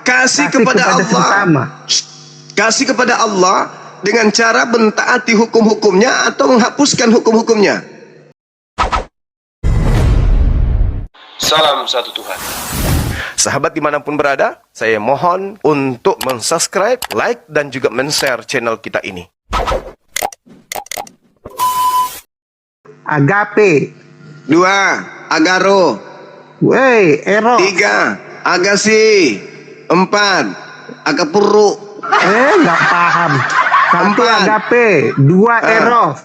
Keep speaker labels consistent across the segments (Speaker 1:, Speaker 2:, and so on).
Speaker 1: Kasih kepada Allah.
Speaker 2: sesama.
Speaker 1: Kasih kepada Allah dengan cara mentaati hukum-hukumnya atau menghapuskan hukum-hukumnya. Salam satu Tuhan. Sahabat dimanapun berada, saya mohon untuk mensubscribe, like, dan juga men-share channel kita ini.
Speaker 2: Agape.
Speaker 1: 2. Agaro.
Speaker 2: Ero.
Speaker 1: 3. Agasi. 4. Agapuru.
Speaker 2: Nggak paham. 1 agape, 2 eros,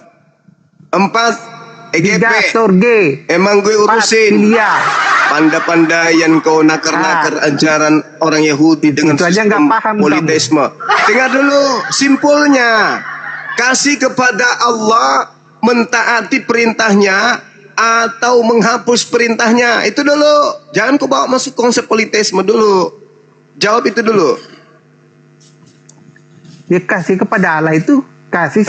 Speaker 1: 4.
Speaker 2: 3
Speaker 1: EGP.
Speaker 2: sorge,
Speaker 1: Emang gue
Speaker 2: 4
Speaker 1: urusin.
Speaker 2: filia.
Speaker 1: Panda-pandayan kau nakar-nakar ajaran orang Yahudi dengan
Speaker 2: itu aja
Speaker 1: sistem
Speaker 2: nggak paham
Speaker 1: politeisme. Dengar dulu simpulnya. Kasih kepada Allah, mentaati perintahnya atau menghapus perintahnya. Itu dulu. Jangan kau bawa masuk konsep politeisme dulu. Jawab itu dulu.
Speaker 2: Ya kasih kepada Allah itu kasih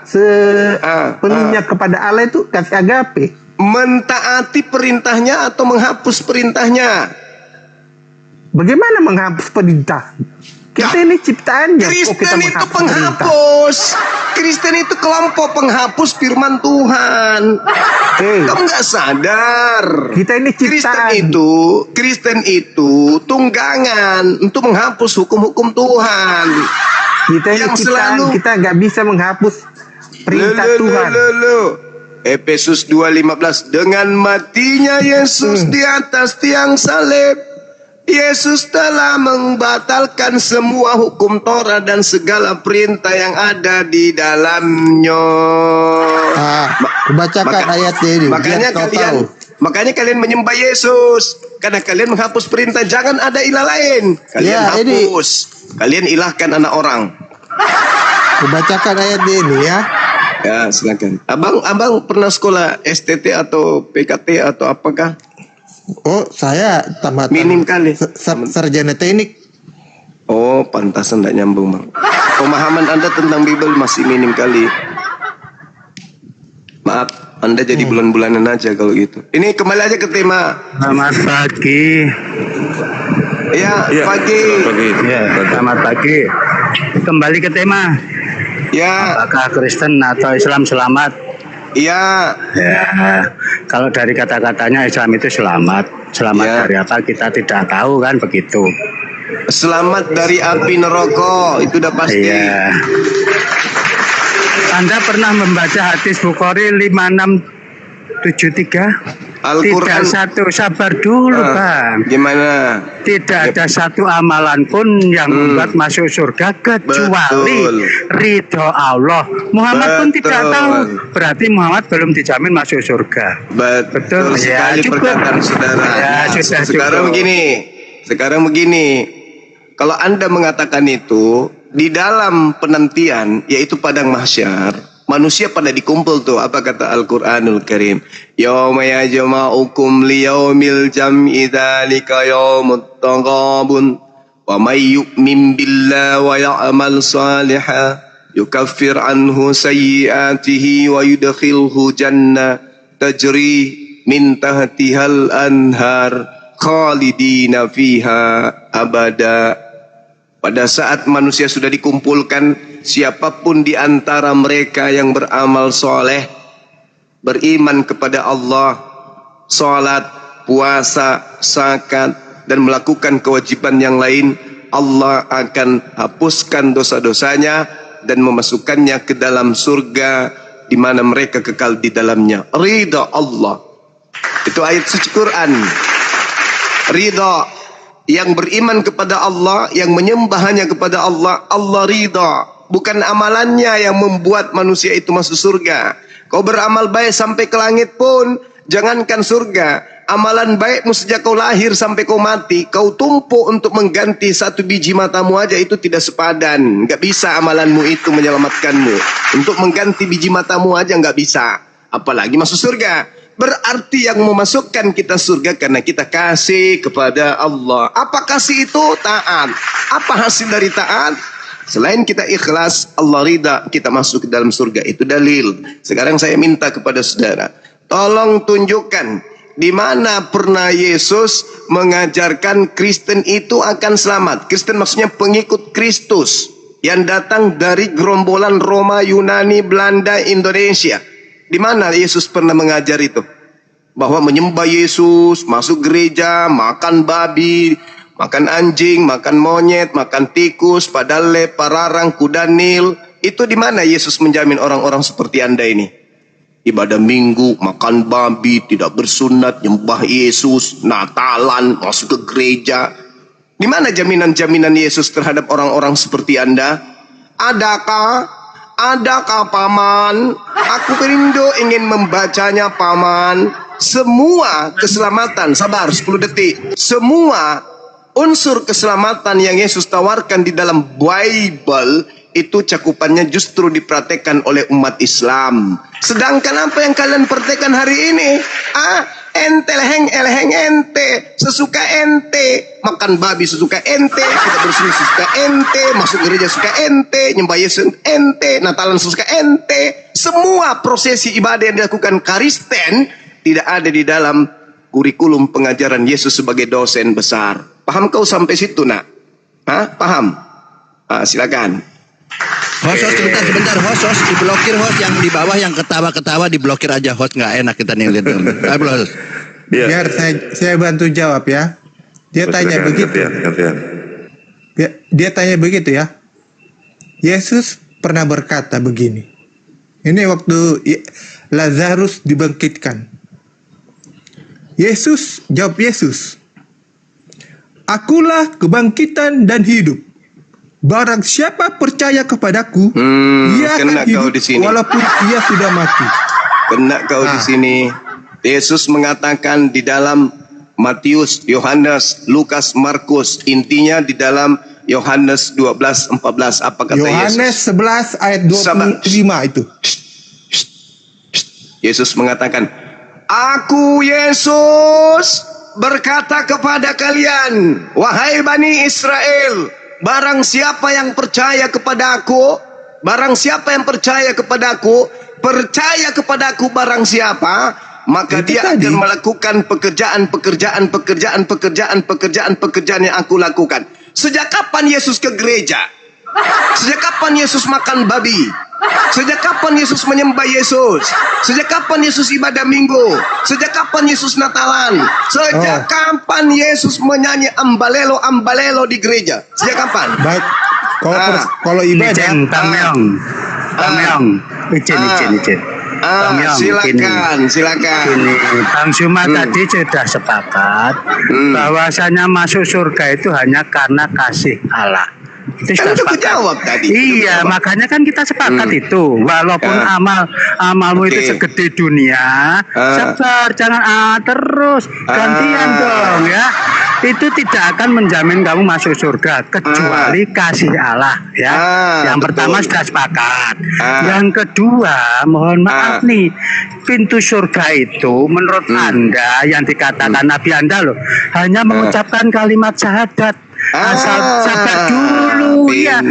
Speaker 2: sepenuhnya kepada Allah itu kasih agape.
Speaker 1: Mentaati perintahnya atau menghapus perintahnya.
Speaker 2: Bagaimana menghapus perintah? Kita ini ciptaannya.
Speaker 1: Kristen itu penghapus. Kristen itu kelompok penghapus firman Tuhan. Kamu nggak sadar?
Speaker 2: Kita ini ciptaan.
Speaker 1: Kristen itu tunggangan untuk menghapus hukum-hukum Tuhan.
Speaker 2: Kita ini
Speaker 1: yang
Speaker 2: ciptaan,
Speaker 1: selalu
Speaker 2: kita nggak bisa menghapus perintah Tuhan.
Speaker 1: Efesus 2:15, dengan matinya Yesus di atas tiang salib, Yesus telah membatalkan semua hukum Taurat dan segala perintah yang ada di dalamnya.
Speaker 3: Bacakan ayat ini.
Speaker 1: Makanya kalian menyembah Yesus karena kalian menghapus perintah. Jangan ada ilah lain. Kalian hapus. Kalian ilahkan anak orang.
Speaker 3: Bacakan ayat ini ya.
Speaker 1: Ya, silakan. Abang pernah sekolah STT atau PKT atau apakah?
Speaker 3: Oh, saya tamat
Speaker 1: minim kali.
Speaker 3: Sarjana teknik.
Speaker 1: Oh, pantasan tidak nyambung, Bang. Pemahaman Anda tentang Bible masih minim kali. Maaf, Anda jadi bulan-bulanan aja kalau gitu. Ini kembali aja ke tema.
Speaker 4: Selamat pagi.
Speaker 1: Ya, pagi.
Speaker 4: Ya, selamat pagi. Kembali ke tema.
Speaker 1: Ya.
Speaker 4: Apakah Kristen atau Islam selamat?
Speaker 1: Iya.
Speaker 4: Ya. Kalau dari kata-katanya Islam itu selamat. Selamat dari apa kita tidak tahu kan begitu.
Speaker 1: Selamat dari api neraka, itu udah pasti.
Speaker 4: Iya. Anda pernah membaca hadis Bukhari 5673?
Speaker 1: Al-Quran.
Speaker 4: Tidak satu, sabar dulu Bang.
Speaker 1: Gimana?
Speaker 4: Tidak ada satu amalan pun yang membuat masuk surga kecuali ridho Allah. Muhammad pun tidak tahu. Berarti Muhammad belum dijamin masuk surga.
Speaker 1: Betul sekali perkataan saudara.
Speaker 4: Ya, sudah
Speaker 1: Sekarang begini. Kalau Anda mengatakan itu di dalam penantian, yaitu padang mahsyar, manusia pada dikumpul tuh. Apa kata Al-Quranul Karim? Yauma yajma'ukum liyaumil jam'i dzalika yaumut taghabun wa may yu'min billahi wa ya'mal shalihan yukaffir anhu sayyi'atihi wa yudkhilhu jannah tajri min tahtihal anhar khalidina fiha abada. Pada saat manusia sudah dikumpulkan, siapapun di antara mereka yang beramal soleh, beriman kepada Allah, sholat, puasa, zakat, dan melakukan kewajiban yang lain, Allah akan hapuskan dosa-dosanya dan memasukkannya ke dalam surga di mana mereka kekal di dalamnya. Ridha Allah. Itu ayat suci Quran. Ridha. Yang beriman kepada Allah, yang menyembah hanya kepada Allah, Allah ridha. Bukan amalannya yang membuat manusia itu masuk surga. Kau beramal baik sampai ke langit pun, jangankan surga, amalan baikmu sejak kau lahir sampai kau mati, kau tumpuk untuk mengganti satu biji matamu aja, itu tidak sepadan. Nggak bisa amalanmu itu menyelamatkanmu. Untuk mengganti biji matamu aja nggak bisa, apalagi masuk surga. Berarti yang memasukkan kita surga karena kita kasih kepada Allah. Apa kasih itu? Taat. Apa hasil dari taat? Selain kita ikhlas, Allah ridha, kita masuk ke dalam surga. Itu dalil. Sekarang saya minta kepada saudara, tolong tunjukkan Di mana pernah Yesus mengajarkan Kristen itu akan selamat? Kristen maksudnya pengikut Kristus yang datang dari gerombolan Roma, Yunani, Belanda, Indonesia. Di mana Yesus pernah mengajar itu? Bahwa menyembah Yesus, masuk gereja, makan babi, makan anjing, makan monyet, makan tikus, padale, pararang, kuda nil. Itu di mana Yesus menjamin orang-orang seperti Anda ini? Ibadah minggu, makan babi, tidak bersunat, nyembah Yesus, Natalan, masuk ke gereja. Di mana jaminan-jaminan Yesus terhadap orang-orang seperti Anda? Adakah paman? Aku rindu ingin membacanya paman. Semua keselamatan, sabar 10 detik. Semua unsur keselamatan yang Yesus tawarkan di dalam Bible itu cakupannya justru dipraktekkan oleh umat Islam. Sedangkan apa yang kalian praktekkan hari ini? Ente leheng ente, sesuka ente, makan babi sesuka ente, tidak bersuci sesuka ente, masuk gereja suka ente, nyembah Yesus ente, Natalan sesuka ente. Semua prosesi ibadah yang dilakukan Kristen tidak ada di dalam kurikulum pengajaran Yesus sebagai dosen besar. Paham kau sampai situ, nak? Paham? Silakan.
Speaker 5: Host, sebentar, host, diblokir host yang di bawah yang ketawa-ketawa diblokir aja host, nggak enak kita nih lihat. Host.
Speaker 3: Biar saya bantu jawab ya. Dia tanya begitu. Dia tanya begitu ya. Yesus pernah berkata begini. Ini waktu Lazarus dibangkitkan. Jawab Yesus. Akulah kebangkitan dan hidup. Barang siapa percaya kepadaku, ia akan hidup walaupun ia sudah mati.
Speaker 1: Kena kau di sini. Yesus mengatakan di dalam Matius, Yohanes, Lukas, Markus. Intinya di dalam Yohanes 12:14. Apa kata
Speaker 3: Yohanes
Speaker 1: Yesus?
Speaker 3: 11 ayat 25 itu.
Speaker 1: Yesus mengatakan, Aku Yesus berkata kepada kalian, wahai Bani Israel, barang siapa yang percaya kepada aku, percaya kepada aku barang siapa, maka
Speaker 3: itu
Speaker 1: dia
Speaker 3: tadi
Speaker 1: akan melakukan pekerjaan yang aku lakukan. Sejak kapan Yesus ke gereja? Sejak kapan Yesus makan babi? Sejak kapan Yesus menyembah Yesus? Sejak kapan Yesus ibadah minggu? Sejak kapan Yesus Natalan? Sejak kapan Yesus menyanyi ambalelo di gereja? Sejak kapan?
Speaker 3: Baik. Kalau ibadah
Speaker 4: Tamyong, izin.
Speaker 1: Silakan.
Speaker 4: Ini Bang Zuma tadi sudah sepakat bahwasanya masuk surga itu hanya karena kasih Allah. Itu
Speaker 1: Kan
Speaker 4: sudah
Speaker 1: udah jawab tadi.
Speaker 4: Iya, makanya kan kita sepakat itu. Walaupun amalmu itu segede dunia, sabar, jangan terus gantian dong ya. Itu tidak akan menjamin kamu masuk surga kecuali kasih Allah ya. Yang pertama sudah sepakat. Yang kedua, mohon maaf nih, pintu surga itu menurut Anda yang dikatakan Nabi Anda loh, hanya mengucapkan kalimat syahadat. Asal sabar dulu ya,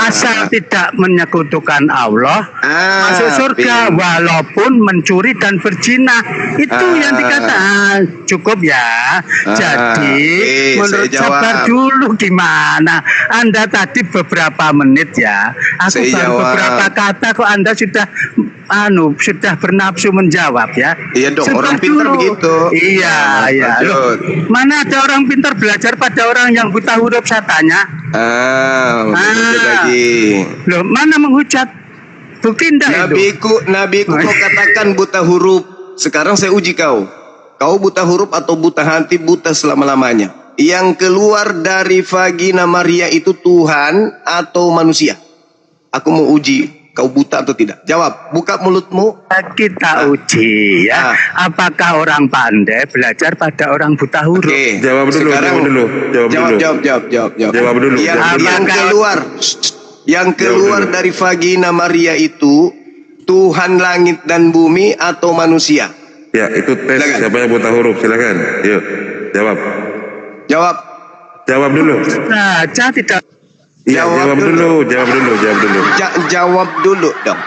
Speaker 4: asal tidak menyekutukan Allah, masuk surga walaupun mencuri dan berzina. Itu yang dikatakan cukup ya. Jadi menurut sabar dulu gimana? Anda tadi beberapa menit ya, aku baru beberapa kata kok Anda sudah bernafsu menjawab ya.
Speaker 1: Iya dong,
Speaker 4: sabar
Speaker 1: orang pintar
Speaker 4: dulu.
Speaker 1: begitu.
Speaker 4: Iya. Loh, mana ada orang pintar belajar pada orang yang buta huruf, saya tanya.
Speaker 1: Lagi.
Speaker 4: Loh, mana menghujat? Bukti indah itu.
Speaker 1: Nabiku kau katakan buta huruf. Sekarang saya uji kau. Kau buta huruf atau buta hati, buta selama-lamanya. Yang keluar dari vagina Maria itu Tuhan atau manusia? Aku mau uji. Kau buta atau tidak? Jawab, buka mulutmu.
Speaker 4: Kita uji ya. Apakah orang pandai belajar pada orang buta huruf?
Speaker 1: Oke.
Speaker 6: Jawab dulu. Jawab dulu.
Speaker 1: Yang keluar dari vagina Maria itu Tuhan langit dan bumi atau manusia?
Speaker 6: Ya, itu tes. Siapa yang buta huruf? Silakan. Yuk, jawab. Jawab dulu.
Speaker 4: Saja tidak.
Speaker 6: Iya, jawab dulu.
Speaker 1: Jawab dulu dong.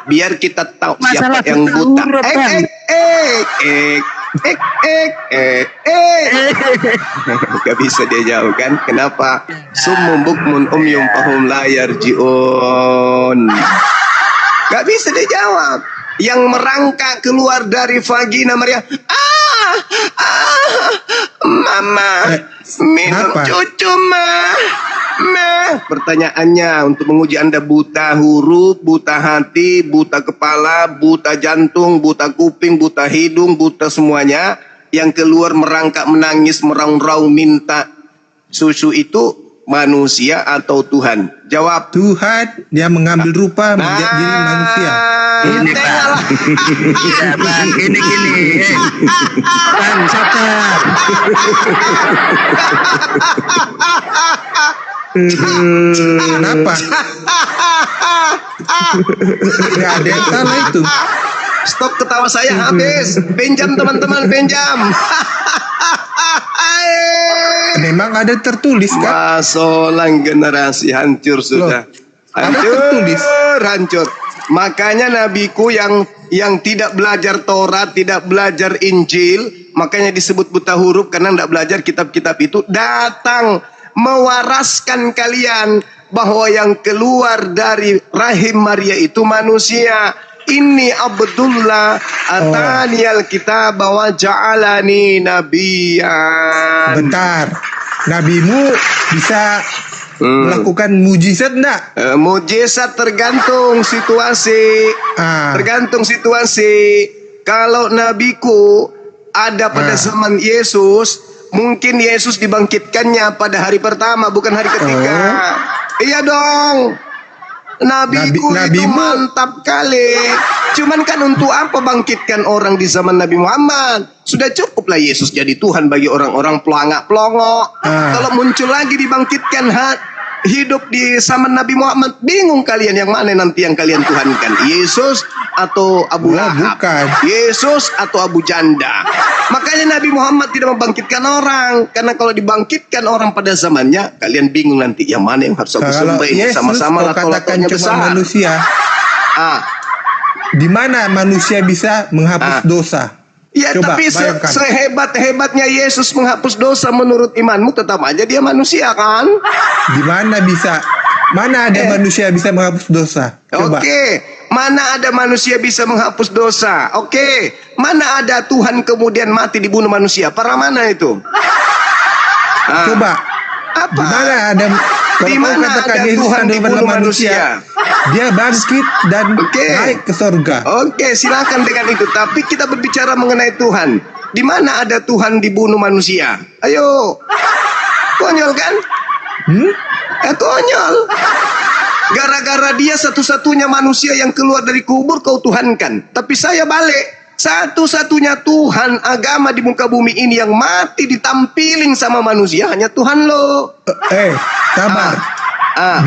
Speaker 1: Biar kita tahu
Speaker 4: Masalah
Speaker 1: siapa yang buta. Gak bisa dia jawab kan? Kenapa? Summum bukmun umyum fahum la yarji'un. Gak bisa dia jawab. Yang merangkak keluar dari vagina Maria, mama, minum
Speaker 3: kenapa?
Speaker 1: cucu Ma. Pertanyaannya untuk menguji Anda buta huruf, buta hati, buta kepala, buta jantung, buta kuping, buta hidung, buta semuanya. Yang keluar merangkak menangis, meraung-raung minta susu itu manusia atau Tuhan? Jawab.
Speaker 3: Tuhan yang mengambil rupa menjadi manusia.
Speaker 4: Ini Bang. Iya Bang, gini. Bang, sabar.
Speaker 3: Kenapa? Nggak ada yang salah itu.
Speaker 1: Stop ketawa saya habis. Pinjam teman-teman, pinjam.
Speaker 3: Memang ada tertulis kan?
Speaker 1: Masolang generasi hancur sudah.
Speaker 3: ada tertulis.
Speaker 1: Hancur. Makanya nabiku yang tidak belajar Taurat, tidak belajar Injil, makanya disebut buta huruf karena tidak belajar kitab-kitab itu, datang mewaraskan kalian bahwa yang keluar dari rahim Maria itu manusia. Ini Abdullah atani alkitab wa ja'alani nabiyan.
Speaker 3: Bentar, nabimu bisa melakukan mujizat enggak?
Speaker 1: Mujizat tergantung situasi. Tergantung situasi. Kalau nabiku ada pada zaman Yesus, mungkin Yesus dibangkitkannya pada hari pertama, bukan hari ketiga. Iya dong. Nabiku itu mantap kali. Cuman kan untuk apa bangkitkan orang di zaman Nabi Muhammad? Sudah cukuplah Yesus jadi Tuhan bagi orang-orang pelangak-pelongok. Kalau muncul lagi dibangkitkan hidup di zaman Nabi Muhammad, bingung kalian yang mana nanti yang kalian tuhankan, Yesus atau Abu Lahab, Yesus atau Abu Janda. Makanya Nabi Muhammad tidak membangkitkan orang, karena kalau dibangkitkan orang pada zamannya, kalian bingung nanti yang mana yang harus aku sembah. Ini sama-sama lah tolak-tolaknya besar.
Speaker 3: Manusia. Di mana manusia bisa menghapus dosa?
Speaker 1: Ya, coba, tapi sehebat-hebatnya Yesus menghapus dosa menurut imanmu, tetap aja dia manusia kan?
Speaker 3: Di mana bisa? Mana ada manusia bisa menghapus dosa? Coba.
Speaker 1: Oke, mana ada manusia bisa menghapus dosa? Oke, mana ada Tuhan kemudian mati dibunuh manusia? Para mana itu?
Speaker 3: Coba.
Speaker 1: Apa?
Speaker 3: Di mana ada?
Speaker 1: Di mana ada Tuhan dibunuh manusia?
Speaker 3: Dia bangkit dan naik ke surga.
Speaker 1: Oke, silakan dengan itu. Tapi kita berbicara mengenai Tuhan. Di mana ada Tuhan dibunuh manusia? Ayo, konyol kan? Konyol. Gara-gara dia satu-satunya manusia yang keluar dari kubur kau tuhankan. Tapi saya balik. Satu-satunya Tuhan agama di muka bumi ini yang mati ditampilin sama manusia hanya Tuhan lo.
Speaker 3: Sabar.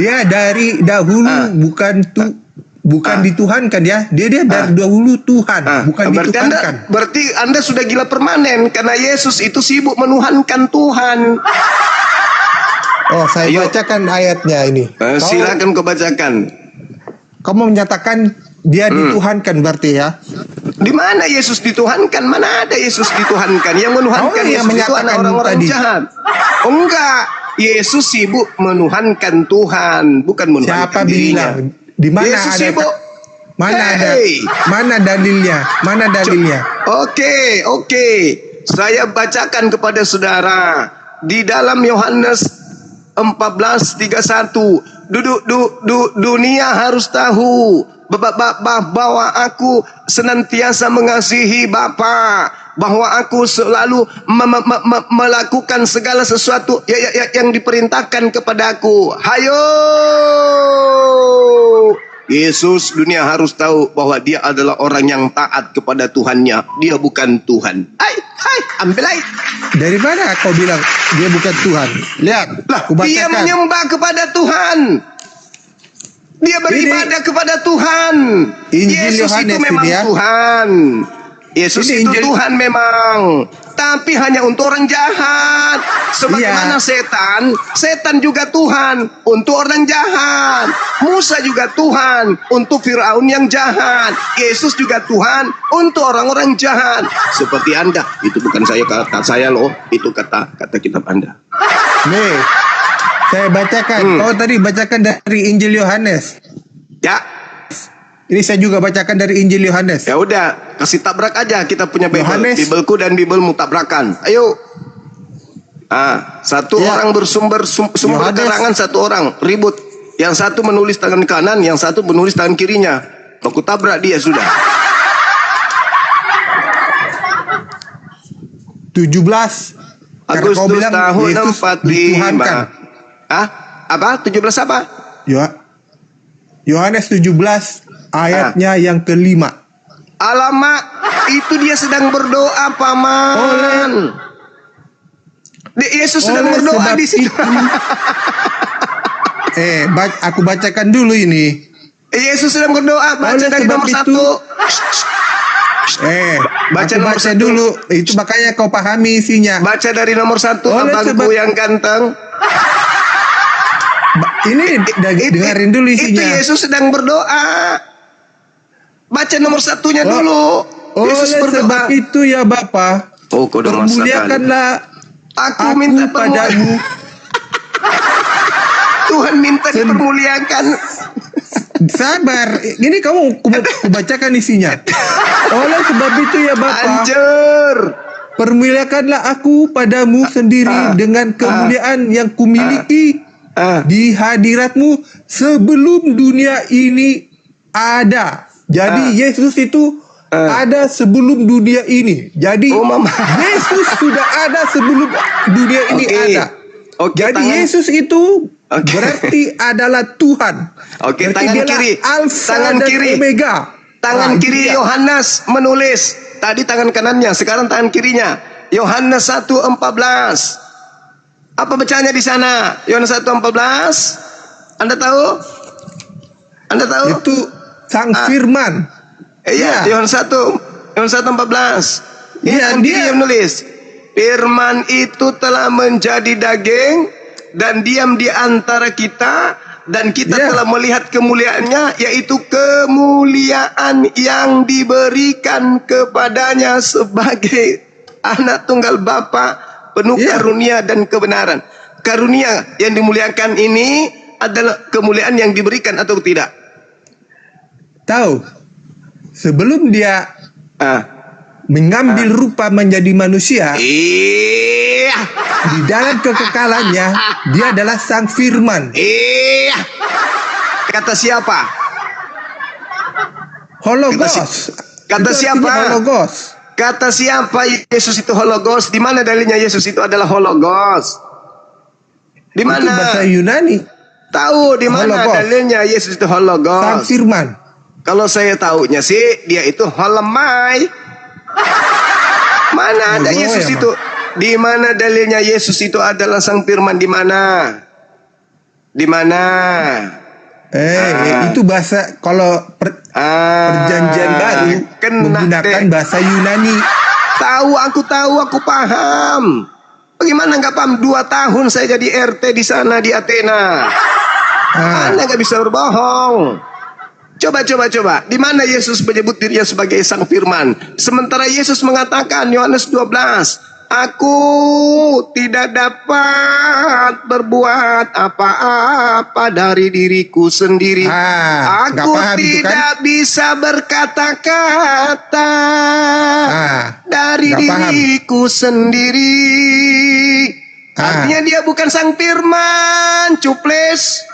Speaker 3: Dia dari dahulu bukan dituhankan ya. Dia dari dahulu Tuhan, bukan dituhankan.
Speaker 1: Berarti Anda sudah gila permanen karena Yesus itu sibuk menuhankan Tuhan.
Speaker 3: Saya bacakan ayatnya ini.
Speaker 1: Silakan kau bacakan.
Speaker 3: Kamu menyatakan dia dituhankan berarti ya?
Speaker 1: Di mana Yesus dituhankan? Mana ada Yesus dituhankan? Yang menuhankan Yesus itu orang-orang jahat. Oh enggak, Yesus sibuk menuhankan Tuhan, bukan menuhankan dirinya.
Speaker 3: Di mana
Speaker 1: Yesus
Speaker 3: ada?
Speaker 1: sibuk.
Speaker 3: Mana dalilnya? Mana dalilnya?
Speaker 1: Oke. Saya bacakan kepada saudara di dalam Yohanes 14:31. Dunia harus tahu bahwa aku senantiasa mengasihi Bapa, bahwa aku selalu melakukan segala sesuatu yang diperintahkan kepadaku. Hayo, Yesus, dunia harus tahu bahwa dia adalah orang yang taat kepada Tuhannya. Dia bukan Tuhan. Hai, ambil air.
Speaker 3: Dari mana kau bilang dia bukan Tuhan? Lihat,
Speaker 1: dia menyembah kepada Tuhan. Dia beribadah kepada Tuhan. Yesus itu memang Tuhan. Yesus itu Tuhan memang. Tapi hanya untuk orang jahat. Sebagaimana setan, setan juga Tuhan untuk orang jahat. Musa juga Tuhan untuk Firaun yang jahat. Yesus juga Tuhan untuk orang-orang jahat. Seperti Anda, itu bukan kata saya loh, itu kata kitab Anda.
Speaker 3: Nih, saya bacakan. Kau tadi bacakan dari Injil Yohanes.
Speaker 1: Ya.
Speaker 3: Ini saya juga bacakan dari Injil Yohanes.
Speaker 1: Ya udah, kasih tabrak aja kita punya Bible.
Speaker 3: Yohanes.
Speaker 1: Bibelku dan Bibelmu tabrakan. Ayo. Satu orang bersumber
Speaker 3: Yohanes.
Speaker 1: keterangan, satu orang ribut. Yang satu menulis tangan kanan, yang satu menulis tangan kirinya. Aku tabrak dia sudah.
Speaker 3: 17
Speaker 1: Agustus tahun
Speaker 3: Yesus
Speaker 1: 45.
Speaker 3: dituhankan.
Speaker 1: Apa? 17 apa?
Speaker 3: Yohanes 17 ayatnya yang kelima.
Speaker 1: Alamak, itu dia sedang berdoa, Paman. Yesus sedang
Speaker 3: Oleh
Speaker 1: berdoa
Speaker 3: sebab
Speaker 1: di situ.
Speaker 3: Aku bacakan dulu ini.
Speaker 1: Yesus sedang berdoa. Baca
Speaker 3: Oleh
Speaker 1: dari
Speaker 3: sebab
Speaker 1: nomor
Speaker 3: itu,
Speaker 1: 1. Baca nomor
Speaker 3: baca
Speaker 1: 1
Speaker 3: dulu. Itu makanya kau pahami isinya.
Speaker 1: Baca dari nomor 1.
Speaker 3: Oleh
Speaker 1: Abangku
Speaker 3: sebab-
Speaker 1: yang ganteng.
Speaker 3: Ini dengerin dulu
Speaker 1: Itu
Speaker 3: isinya.
Speaker 1: Yesus sedang berdoa. Baca nomor 1-nya dulu. Yesus
Speaker 3: Oleh
Speaker 1: berdoa.
Speaker 3: sebab itu ya Bapa,
Speaker 1: Oh, kau udah masakan.
Speaker 3: permuliakanlah
Speaker 1: Aku
Speaker 3: aku
Speaker 1: minta
Speaker 3: padamu.
Speaker 1: Tuhan minta dipermuliakan.
Speaker 3: Sabar, ini kamu kubacakan isinya. Oleh sebab itu ya Bapa,
Speaker 1: Anjir.
Speaker 3: permuliakanlah aku padamu sendiri dengan kemuliaan yang kumiliki di hadiratmu sebelum dunia ini ada. Jadi Yesus itu ada sebelum dunia ini. Jadi Yesus sudah ada sebelum dunia ini ada. Jadi Yesus itu berarti adalah Tuhan.
Speaker 1: Oke,
Speaker 3: Berarti
Speaker 1: tangan
Speaker 3: dialah
Speaker 1: kiri.
Speaker 3: Alfa
Speaker 1: Tangan
Speaker 3: dan
Speaker 1: kiri.
Speaker 3: Omega.
Speaker 1: Tangan
Speaker 3: Nah,
Speaker 1: kiri
Speaker 3: itu dia.
Speaker 1: Yohanes menulis. Tadi tangan kanannya, sekarang tangan kirinya. Yohanes 1:14. Apa bacanya di sana? Yohanes 1:14. Anda tahu? Anda tahu?
Speaker 3: Itu Sang Firman.
Speaker 1: Iya,
Speaker 3: Iya.
Speaker 1: Yohanes 1:14. Ini
Speaker 3: Iya,
Speaker 1: tangan kiri
Speaker 3: dia-
Speaker 1: yang menulis. Firman itu telah menjadi daging dan diam di antara kita, dan kita
Speaker 3: Iya.
Speaker 1: telah melihat kemuliaannya, yaitu kemuliaan yang diberikan kepadanya sebagai anak tunggal Bapa, penuh
Speaker 3: Iya.
Speaker 1: karunia dan kebenaran. Karunia yang dimuliakan ini adalah kemuliaan yang diberikan atau tidak?
Speaker 3: Tahu? Sebelum dia mengambil rupa menjadi manusia,
Speaker 1: Iya.
Speaker 3: di dalam kekekalannya dia adalah Sang Firman.
Speaker 1: Iya. Kata siapa?
Speaker 3: Hologos.
Speaker 1: Kata
Speaker 3: Itu
Speaker 1: siapa?
Speaker 3: artinya Hologos.
Speaker 1: Kata siapa Yesus itu hologos? Di mana dalilnya Yesus itu adalah hologos? Di
Speaker 3: Itu
Speaker 1: mana?
Speaker 3: bahasa Yunani.
Speaker 1: Tahu di mana
Speaker 3: Hologos.
Speaker 1: dalilnya Yesus itu
Speaker 3: Sang
Speaker 1: hologos?
Speaker 3: Firman.
Speaker 1: Kalau saya tahunya sih dia itu holemai. Mana ada
Speaker 3: Oh,
Speaker 1: Yesus
Speaker 3: ya,
Speaker 1: itu? Di mana dalilnya Yesus itu adalah Sang Firman? Di mana? Di mana?
Speaker 3: Itu bahasa kalau perjanjian baru
Speaker 1: kena
Speaker 3: menggunakan
Speaker 1: deh.
Speaker 3: bahasa Yunani.
Speaker 1: Tahu, aku paham. Bagaimana nggak paham? 2 tahun saya jadi RT di sana di Athena. Anda nggak bisa berbohong. Coba. Di mana Yesus menyebut dirinya sebagai Sang Firman? Sementara Yesus mengatakan Yohanes 12, aku tidak dapat berbuat apa-apa dari diriku sendiri.
Speaker 3: Nggak
Speaker 1: Aku
Speaker 3: paham itu kan?
Speaker 1: tidak bisa berkata-kata dari
Speaker 3: nggak paham.
Speaker 1: diriku sendiri. Artinya dia bukan Sang Firman, cuples.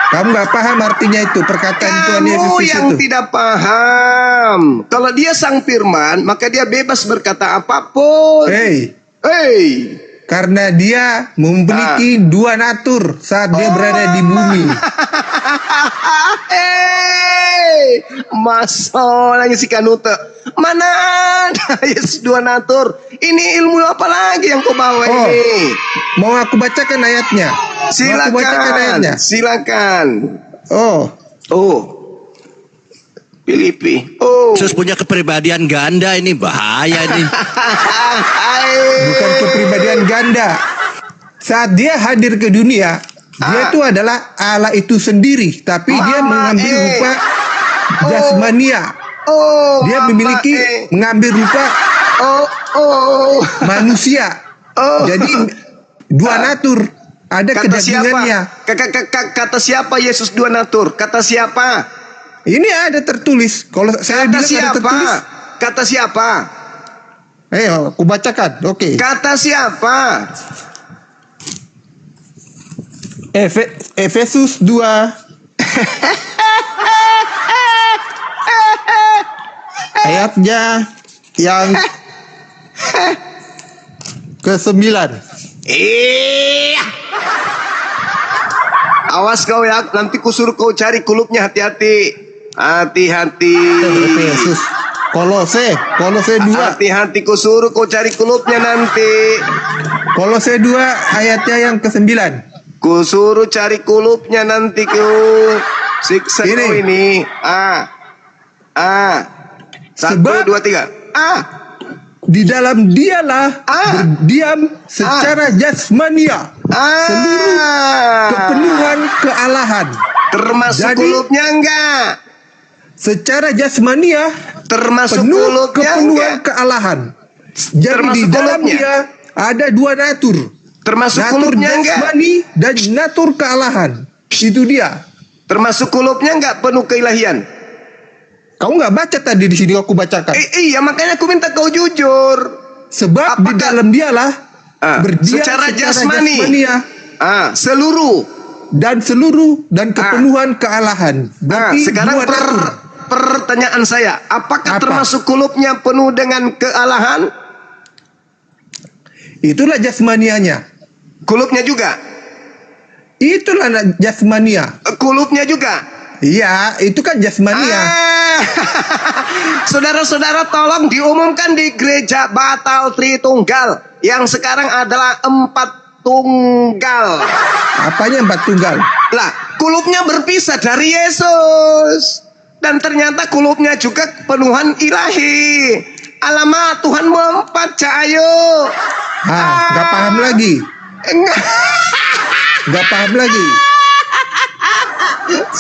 Speaker 3: Kamu nggak paham artinya itu perkataan Tuhan Yesus
Speaker 1: Kamu
Speaker 3: di
Speaker 1: yang
Speaker 3: situ.
Speaker 1: tidak paham. Kalau dia Sang Firman, maka dia bebas berkata apapun.
Speaker 3: Hey, karena dia memiliki 2 natur saat dia berada di bumi.
Speaker 1: Masalahnya si Kanute. Mana ada Yesus 2 natur? Ini ilmu apa lagi yang kau bawa ini?
Speaker 3: Mau aku bacakan ayatnya?
Speaker 1: Silakan.
Speaker 3: Mau aku bacakan ayatnya?
Speaker 1: Silakan.
Speaker 3: Oh,
Speaker 1: Filipi. Oh.
Speaker 5: Yesus punya kepribadian ganda, ini bahaya ini.
Speaker 3: Bukan kepribadian ganda. Saat dia hadir ke dunia, dia itu adalah Allah itu sendiri, tapi dia mengambil rupa jasmania.
Speaker 1: Oh.
Speaker 3: Dia memiliki mengambil rupa manusia. Jadi dua natur, ada
Speaker 1: Kata siapa?
Speaker 3: kedagingannya.
Speaker 1: Kata siapa Yesus dua natur? Kata siapa?
Speaker 3: Ini ada tertulis. Kalau saya
Speaker 1: Kata
Speaker 3: bilang ada
Speaker 1: siapa?
Speaker 3: tertulis.
Speaker 1: Kata siapa?
Speaker 3: Ayo, aku bacakan. Oke.
Speaker 1: Kata siapa?
Speaker 3: Efesus 2 ayatnya yang ke-9.
Speaker 1: Awas kau ya, nanti kusuruh kau cari kulupnya, hati-hati. Hati-hati.
Speaker 3: Efesus. Kolose 2.
Speaker 1: Hati-hati kusuruh kau cari kulupnya nanti.
Speaker 3: Kolose 2 ayatnya yang ke-9.
Speaker 1: Kusuruh cari kulupnya nanti kau. Siksa
Speaker 3: Ini.
Speaker 1: kau ini. Satu,
Speaker 3: Sebab-
Speaker 1: 2, 3.
Speaker 3: Di dalam dialah berdiam secara jasmania seluruh kepenuhan kealahan.
Speaker 1: Termasuk
Speaker 3: Jadi-
Speaker 1: kulupnya enggak?
Speaker 3: Secara jasmania
Speaker 1: Termasuk
Speaker 3: penuh
Speaker 1: kulupnya
Speaker 3: kepenuhan
Speaker 1: enggak?
Speaker 3: kealahan. Jadi
Speaker 1: Termasuk
Speaker 3: di dalam
Speaker 1: kulupnya?
Speaker 3: dia ada dua natur.
Speaker 1: Termasuk
Speaker 3: Natur
Speaker 1: kulupnya enggak?
Speaker 3: jasmani dan natur kealahan. Itu dia.
Speaker 1: Termasuk kulupnya enggak penuh keilahian?
Speaker 3: Kamu nggak baca tadi di sini aku bacakan.
Speaker 1: Iya, makanya aku minta kau jujur.
Speaker 3: Sebab di
Speaker 1: apakah-
Speaker 3: dalam dialah berdiam
Speaker 1: secara jasmani.
Speaker 3: jasmania
Speaker 1: Seluruh.
Speaker 3: dan kepenuhan kealahan. Berarti
Speaker 1: Sekarang
Speaker 3: dua natur.
Speaker 1: pertanyaan saya, apakah
Speaker 3: Apa?
Speaker 1: termasuk kulupnya penuh dengan kealahan?
Speaker 3: Itulah jasmanianya.
Speaker 1: Kulupnya juga?
Speaker 3: Itulah jasmania.
Speaker 1: Kulupnya juga?
Speaker 3: Iya, itu kan jasmania.
Speaker 1: Saudara-saudara, tolong diumumkan di gereja Batal Tritunggal yang sekarang adalah 4 tunggal.
Speaker 3: Apanya 4 tunggal?
Speaker 1: Lah, kulupnya berpisah dari Yesus. Dan ternyata kulupnya juga penuhan ilahi. Alamak, Tuhan mau 4, Cahayu.
Speaker 3: Nggak paham lagi. Nggak paham lagi.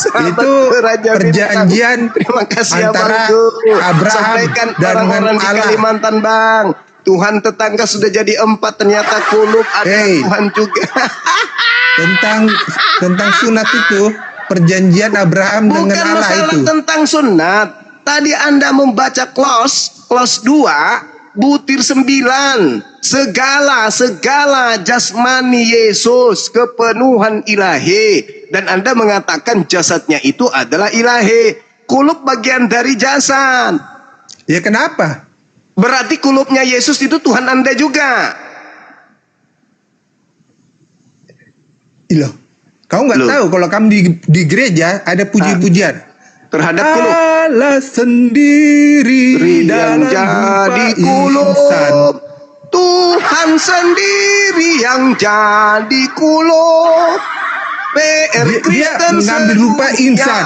Speaker 3: Itu perjanjian
Speaker 1: Terima kasih
Speaker 3: antara
Speaker 1: Abangku.
Speaker 3: Abraham
Speaker 1: Sampaikan
Speaker 3: dan
Speaker 1: orang-orang di
Speaker 3: Allah.
Speaker 1: Kalimantan, Bang. Tuhan tetangga sudah jadi 4, ternyata kulup ada
Speaker 3: Hey.
Speaker 1: Tuhan juga.
Speaker 3: Tentang sunat itu perjanjian Abraham
Speaker 1: Bukan
Speaker 3: dengan Allah
Speaker 1: masalah
Speaker 3: itu.
Speaker 1: tentang sunat. Tadi Anda membaca close 2, butir 9. Segala jasmani Yesus, kepenuhan ilahi. Dan Anda mengatakan jasadnya itu adalah ilahi. Kulup bagian dari jasad.
Speaker 3: Ya kenapa?
Speaker 1: Berarti kulupnya Yesus itu Tuhan Anda juga.
Speaker 3: Loh, kamu nggak
Speaker 1: Loh.
Speaker 3: tahu kalau kamu di gereja ada puji-pujian.
Speaker 1: Terhadap kulup.
Speaker 3: Allah sendiri
Speaker 1: Yang
Speaker 3: dalam
Speaker 1: jadi
Speaker 3: rupa
Speaker 1: kulup.
Speaker 3: insan.
Speaker 1: Tuhan sendiri yang jadi kulup. PR
Speaker 3: Dia
Speaker 1: Kristen
Speaker 3: mengambil rupa
Speaker 1: sedunia.
Speaker 3: insan.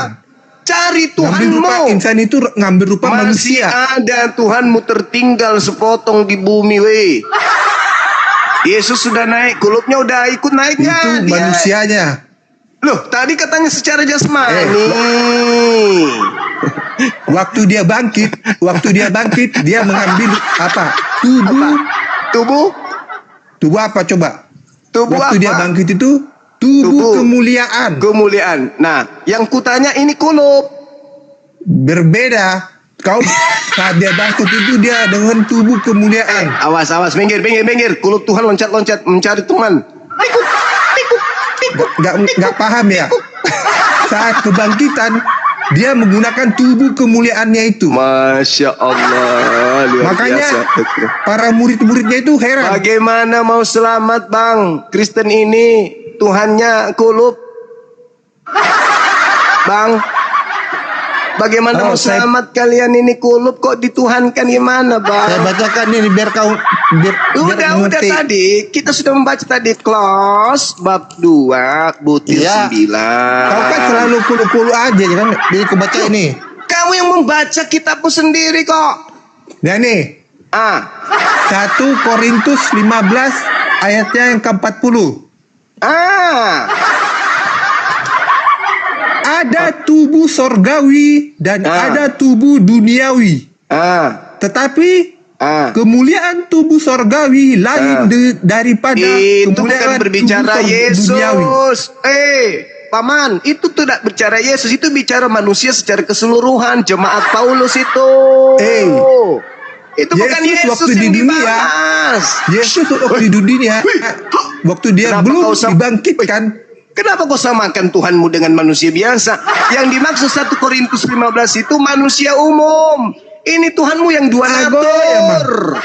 Speaker 1: Cari
Speaker 3: Ngambil rupa
Speaker 1: Tuhanmu.
Speaker 3: insan itu ngambil rupa
Speaker 1: Masih
Speaker 3: manusia.
Speaker 1: ada Tuhanmu tertinggal sepotong di bumi, weh. Yesus sudah naik, kulupnya udah ikut naik
Speaker 3: Itu
Speaker 1: nggak? Dia-
Speaker 3: manusianya.
Speaker 1: Loh, tadi katanya secara jasmani.
Speaker 3: Waktu dia bangkit, dia mengambil apa?
Speaker 1: Tubuh
Speaker 3: Tubuh apa coba?
Speaker 1: Tubuh
Speaker 3: Waktu
Speaker 1: apa?
Speaker 3: dia bangkit itu tubuh kemuliaan.
Speaker 1: Kemuliaan. Nah, yang kutanya ini kulup.
Speaker 3: Berbeda. Kau saat dia bangkit itu dia dengan tubuh kemuliaan.
Speaker 1: Awas, minggir. Kulup Tuhan loncat-loncat mencari teman.
Speaker 3: Nggak paham ya? Saat kebangkitan dia menggunakan tubuh kemuliaannya itu.
Speaker 1: Masya Allah, luar
Speaker 3: Makanya
Speaker 1: biasa.
Speaker 3: para murid-muridnya itu heran.
Speaker 1: Bagaimana mau selamat, Bang? Kristen ini Tuhannya kulup. Bang, bagaimana mau selamat kalian ini kulup kok dituhankan gimana,
Speaker 3: Saya
Speaker 1: Bang?
Speaker 3: bacakan ini biar
Speaker 1: Udah
Speaker 3: mengerti.
Speaker 1: tadi kita sudah membaca tadi close bab 2 butir
Speaker 3: Iya.
Speaker 1: 9.
Speaker 3: Kau kan selalu kulu-kulu aja ya kan. Jadi kebaca ini.
Speaker 1: Kamu yang Tolong baca kitabmu sendiri kok.
Speaker 3: Nah nih, 1 Korintus 15 ayatnya yang ke-40. Ada tubuh sorgawi dan ada tubuh duniawi. Tetapi kemuliaan tubuh sorgawi lain daripada
Speaker 1: itu
Speaker 3: kemuliaan
Speaker 1: bukan berbicara
Speaker 3: tubuh duniawi.
Speaker 1: Yesus. Paman, itu tidak bicara Yesus, itu bicara manusia secara keseluruhan. Jemaat Paulus itu. Itu bukan Yesus
Speaker 3: waktu
Speaker 1: yang
Speaker 3: di dunia,
Speaker 1: dibahas.
Speaker 3: Yesus waktu di dunia, waktu dia
Speaker 1: Kenapa
Speaker 3: belum
Speaker 1: kau
Speaker 3: dibangkitkan.
Speaker 1: Kenapa kau samakan Tuhanmu dengan manusia biasa? Yang dimaksud 1 Korintus 15 itu manusia umum. Ini Tuhanmu yang dua natur.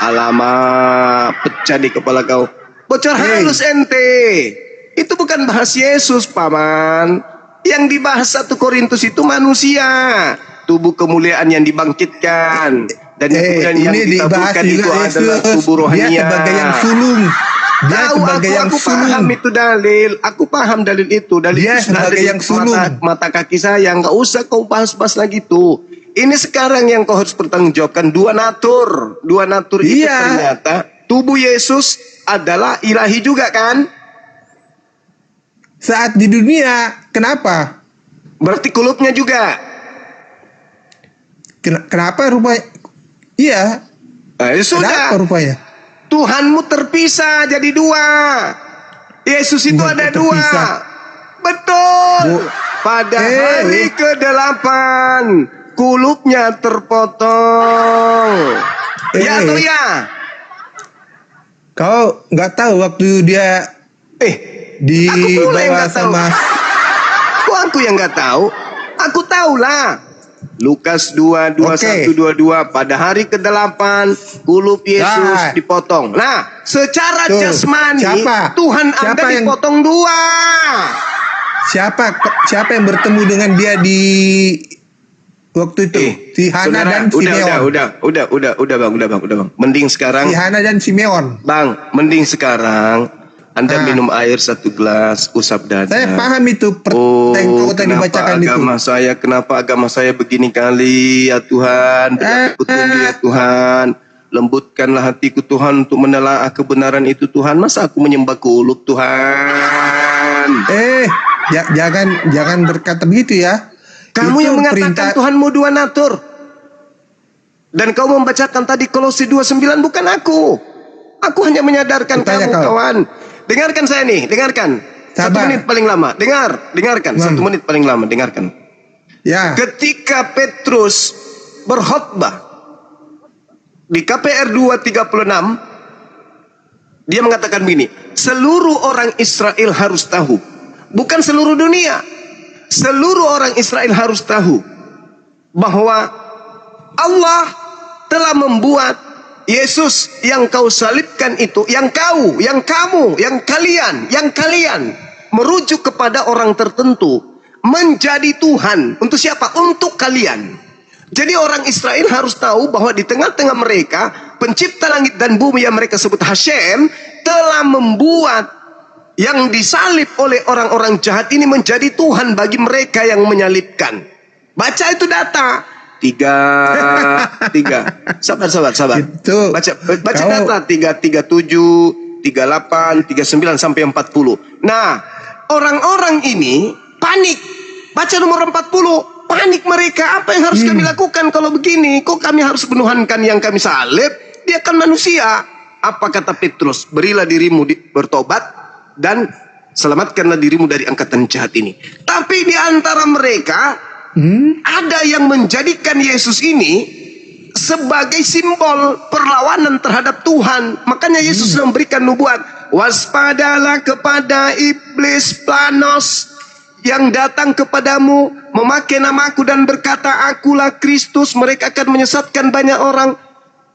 Speaker 1: Alamak, pecah di kepala kau. Bocor halus ente. Itu bukan bahas Yesus, Paman. Yang dibahas 1 Korintus itu manusia. Tubuh kemuliaan yang dibangkitkan. Dan kemudian yang ditaburkan itu adalah tubuh rohania.
Speaker 3: Dia sebagai yang sulung. Dia sebagai yang
Speaker 1: aku
Speaker 3: sulung.
Speaker 1: paham itu dalil. Aku paham dalil itu. Dalil
Speaker 3: Dia
Speaker 1: itu
Speaker 3: sebagai yang sulung.
Speaker 1: Mata kaki saya. Nggak usah kau bahas-bahas lagi tuh. Ini sekarang yang kau harus bertanggungjawabkan. Dua natur. Dua natur itu ternyata tubuh Yesus adalah ilahi juga kan?
Speaker 3: Saat di dunia, kenapa?
Speaker 1: Berarti kulupnya juga.
Speaker 3: Kenapa rupanya? Iya.
Speaker 1: Sudah.
Speaker 3: Kenapa rupanya?
Speaker 1: Tuhanmu terpisah jadi dua. Yesus itu ada
Speaker 3: terpisah.
Speaker 1: dua. Betul. Pada hari ke-8 kulupnya terpotong. Ya atau ya?
Speaker 3: Kau nggak tahu waktu dia dibawa sama.
Speaker 1: Kok aku yang nggak tahu? Aku tahulah. Lukas 2, 21, 22. Pada hari ke-8 kulup Yesus dipotong. Nah, secara jasmani Tuhan Anda dipotong dua.
Speaker 3: Siapa yang bertemu dengan dia di waktu itu? Si Hana dan Simeon.
Speaker 1: Udah bang. Mending sekarang.
Speaker 3: Si Hana dan Simeon.
Speaker 1: Bang, mending sekarang Anda minum air 1 gelas, usap dada.
Speaker 3: Saya paham itu.
Speaker 1: Kenapa agama saya begini kali ya Tuhan? Beri petunjuk ya Tuhan. Lembutkanlah hatiku Tuhan untuk menelaah kebenaran itu Tuhan. Masa aku menyembah kulup Tuhan?
Speaker 3: Jangan berkata begitu ya.
Speaker 1: Kamu
Speaker 3: itu
Speaker 1: yang mengatakan Tuhanmu dua natur. Dan kau membacakan tadi Kolose 2:9, bukan aku. Aku hanya menyadarkan kamu kawan. Dengarkan saya nih, dengarkan.
Speaker 3: Sabar.
Speaker 1: 1 menit paling lama. Dengarkan. 1 menit paling lama, dengarkan.
Speaker 3: Ya.
Speaker 1: Ketika Petrus berkhotbah di KPR 2:36, dia mengatakan begini, seluruh orang Israel harus tahu. Bukan seluruh dunia. Seluruh orang Israel harus tahu bahwa Allah telah membuat Yesus yang kau salibkan itu, yang kau, yang kamu, yang kalian merujuk kepada orang tertentu menjadi Tuhan. Untuk siapa? Untuk kalian. Jadi orang Israel harus tahu bahwa di tengah-tengah mereka pencipta langit dan bumi yang mereka sebut Hashem telah membuat yang disalib oleh orang-orang jahat ini menjadi Tuhan bagi mereka yang menyalibkan. Baca itu data. 3. Sabar.
Speaker 3: Itu,
Speaker 1: Baca data 337, 38, 39 sampai 40. Nah, orang-orang ini panik. Baca nomor 40. Panik mereka. Apa yang harus kami lakukan kalau begini? Kok kami harus menuhankan yang kami salib? Dia kan manusia. Apa kata Petrus? Berilah dirimu bertobat dan selamatkanlah dirimu dari angkatan jahat ini. Tapi di antara mereka ada yang menjadikan Yesus ini sebagai simbol perlawanan terhadap Tuhan. Makanya Yesus memberikan nubuat, waspadalah kepada iblis planos yang datang kepadamu memakai namaku dan berkata akulah Kristus. Mereka akan menyesatkan banyak orang.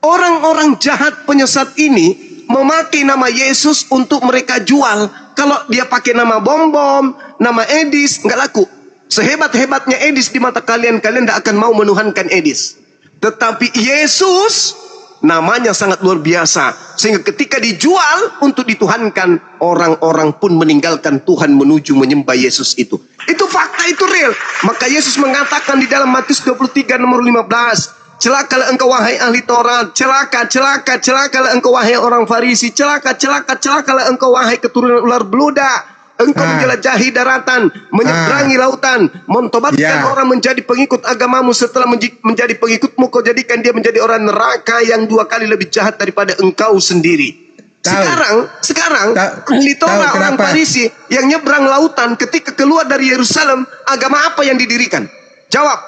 Speaker 1: Orang-orang jahat penyesat ini memakai nama Yesus untuk mereka jual. Kalau dia pakai nama bom-bom, nama Edis, nggak laku. Sehebat-hebatnya Edis di mata kalian, kalian tidak akan mau menuhankan Edis. Tetapi Yesus namanya sangat luar biasa. Sehingga ketika dijual untuk dituhankan, orang-orang pun meninggalkan Tuhan menuju menyembah Yesus itu. Itu fakta itu real. Maka Yesus mengatakan di dalam Matius 23 nomor 15, celakalah engkau wahai ahli Taurat, celakalah engkau wahai orang Farisi, celakalah engkau wahai keturunan ular beludak. Engkau menjelajahi daratan, menyeberangi lautan, mentobatkan orang menjadi pengikut agamamu. Setelah menjadi pengikutmu, kau jadikan dia menjadi orang neraka yang 2 kali lebih jahat daripada engkau sendiri. Sekarang ahli Taurat orang Farisi yang nyebrang lautan ketika keluar dari Yerusalem, agama apa yang didirikan? Jawab.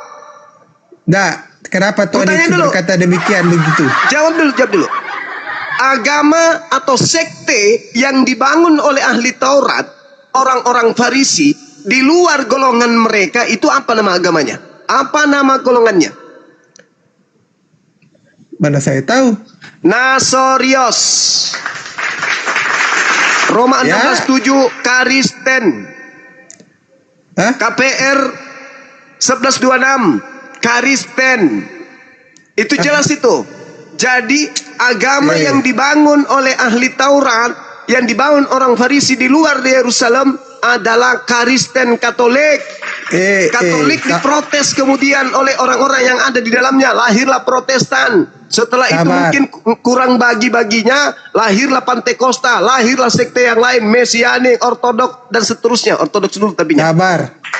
Speaker 3: Kenapa Tuhan Yesus berkata demikian begitu?
Speaker 1: Jawab dulu. Agama atau sekte yang dibangun oleh ahli Taurat, orang-orang Farisi, di luar golongan mereka, itu apa nama agamanya? Apa nama golongannya?
Speaker 3: Mana saya tahu.
Speaker 1: Nasorios. Roma 16:7 Karisten. KPR 11:26 Karisten. Itu jelas itu. Jadi agama yang dibangun oleh ahli Taurat, yang dibangun orang Farisi di luar di Yerusalem adalah Kristen Katolik. Katolik diprotes kemudian oleh orang-orang yang ada di dalamnya, lahirlah Protestan. Setelah itu mungkin kurang bagi-baginya, lahirlah Pantekosta, lahirlah sekte yang lain, Mesianik, Ortodok dan seterusnya. Ortodoks dulu tapi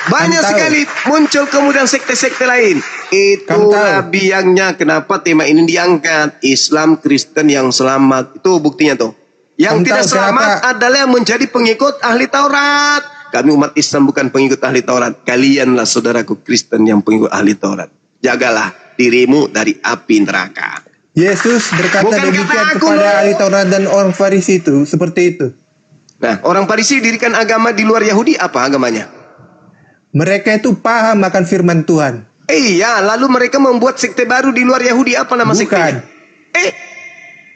Speaker 1: banyak sekali muncul kemudian sekte-sekte lain. Itulah biangnya kenapa tema ini diangkat, Islam Kristen yang selamat. Itu buktinya tuh. Yang tidak selamat adalah yang menjadi pengikut ahli Taurat. Kami umat Islam bukan pengikut ahli Taurat. Kalianlah saudaraku Kristen yang pengikut ahli Taurat. Jagalah dirimu dari api neraka.
Speaker 3: Yesus berkata demikian kepada ahli Taurat dan orang Farisi itu, seperti itu.
Speaker 1: Nah, orang Farisi dirikan agama di luar Yahudi, apa agamanya?
Speaker 3: Mereka itu paham akan firman Tuhan.
Speaker 1: Iya, lalu mereka membuat sekte baru di luar Yahudi, apa nama sektenya?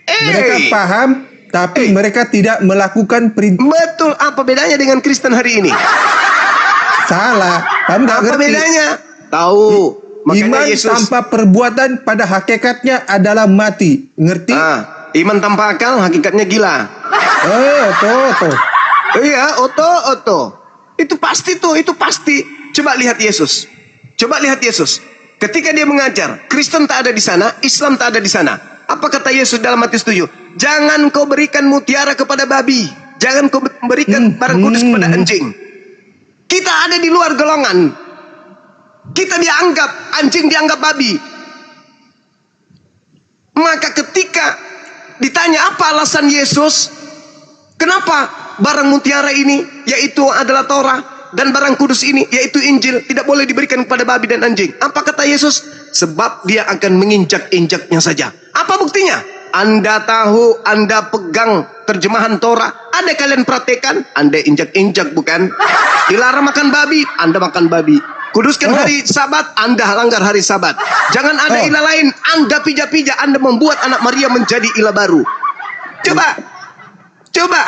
Speaker 3: Mereka paham, tapi mereka tidak melakukan perintah.
Speaker 1: Betul, apa bedanya dengan Kristen hari ini?
Speaker 3: Salah, kamu nggak ngerti.
Speaker 1: Apa bedanya? Tahu.
Speaker 3: Iman tanpa perbuatan pada hakikatnya adalah mati. Ngerti?
Speaker 1: Iman tanpa akal hakikatnya gila.
Speaker 3: Oto.
Speaker 1: Iya, oto. Itu pasti tuh, itu pasti. Coba lihat Yesus. Ketika dia mengajar, Kristen tak ada di sana, Islam tak ada di sana. Apa kata Yesus dalam Matius 7? Jangan kau berikan mutiara kepada babi. Jangan kau berikan barang kudus kepada anjing. Kita ada di luar golongan. Kita dianggap, anjing dianggap babi. Maka ketika ditanya apa alasan Yesus, kenapa barang mutiara ini, yaitu adalah Torah, dan barang kudus ini, yaitu Injil, tidak boleh diberikan kepada babi dan anjing? Apa kata Yesus? Sebab dia akan menginjak-injaknya saja. Apa buktinya? Anda tahu, Anda pegang terjemahan Torah, ada kalian praktekkan, Anda injak-injak bukan? Dilarang makan babi, Anda makan babi. Kuduskan hari Sabat, Anda langgar hari Sabat. Jangan ada ilah lain, Anda pija-pija, Anda membuat anak Maria menjadi ilah baru. Coba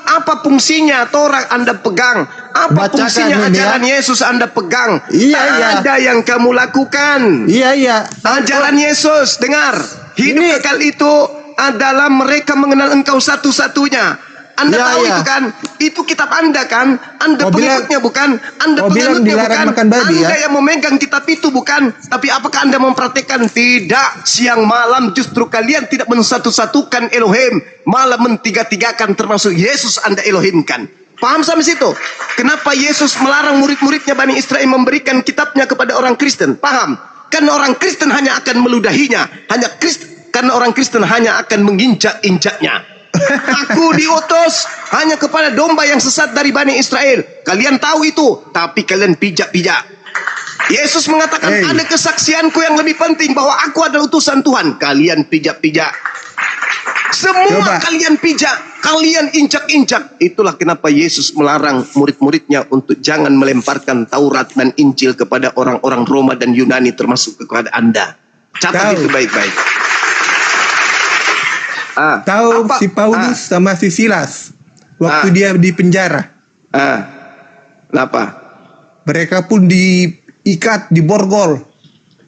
Speaker 1: apa fungsinya Torah Anda pegang? Apa fungsinya ajaran Yesus Anda pegang?
Speaker 3: Iya.
Speaker 1: Ada yang kamu lakukan.
Speaker 3: Iya.
Speaker 1: Ajaran Yesus, dengar. Hidup kekal itu adalah mereka mengenal Engkau satu-satunya. Anda tahu itu kan? Itu kitab Anda kan? Anda pengikutnya bukan? Anda pengikutnya bukan? Anda yang memegang kitab itu bukan? Tapi apakah Anda mempraktikkan? Tidak. Siang malam justru kalian tidak mensatu-satukan Elohim, malah mentiga-tigakan, termasuk Yesus Anda Elohimkan. Paham sampai situ? Kenapa Yesus melarang murid-muridnya Bani Israel memberikan kitabnya kepada orang Kristen? Paham? Karena orang Kristen hanya akan meludahinya. Karena orang Kristen hanya akan menginjak-injaknya. Aku diutus hanya kepada domba yang sesat dari Bani Israel. Kalian tahu itu, tapi kalian pijak-pijak. Yesus mengatakan ada kesaksianku yang lebih penting, bahwa aku adalah utusan Tuhan. Kalian pijak-pijak. Semua kalian pijak, kalian injak-injak. Itulah kenapa Yesus melarang murid-muridnya untuk jangan melemparkan Taurat dan Injil kepada orang-orang Roma dan Yunani, termasuk kepada Anda. Catat itu baik-baik.
Speaker 3: Tahu si Paulus sama si Silas waktu dia di penjara.
Speaker 1: Kenapa?
Speaker 3: Mereka pun diikat, diborgol.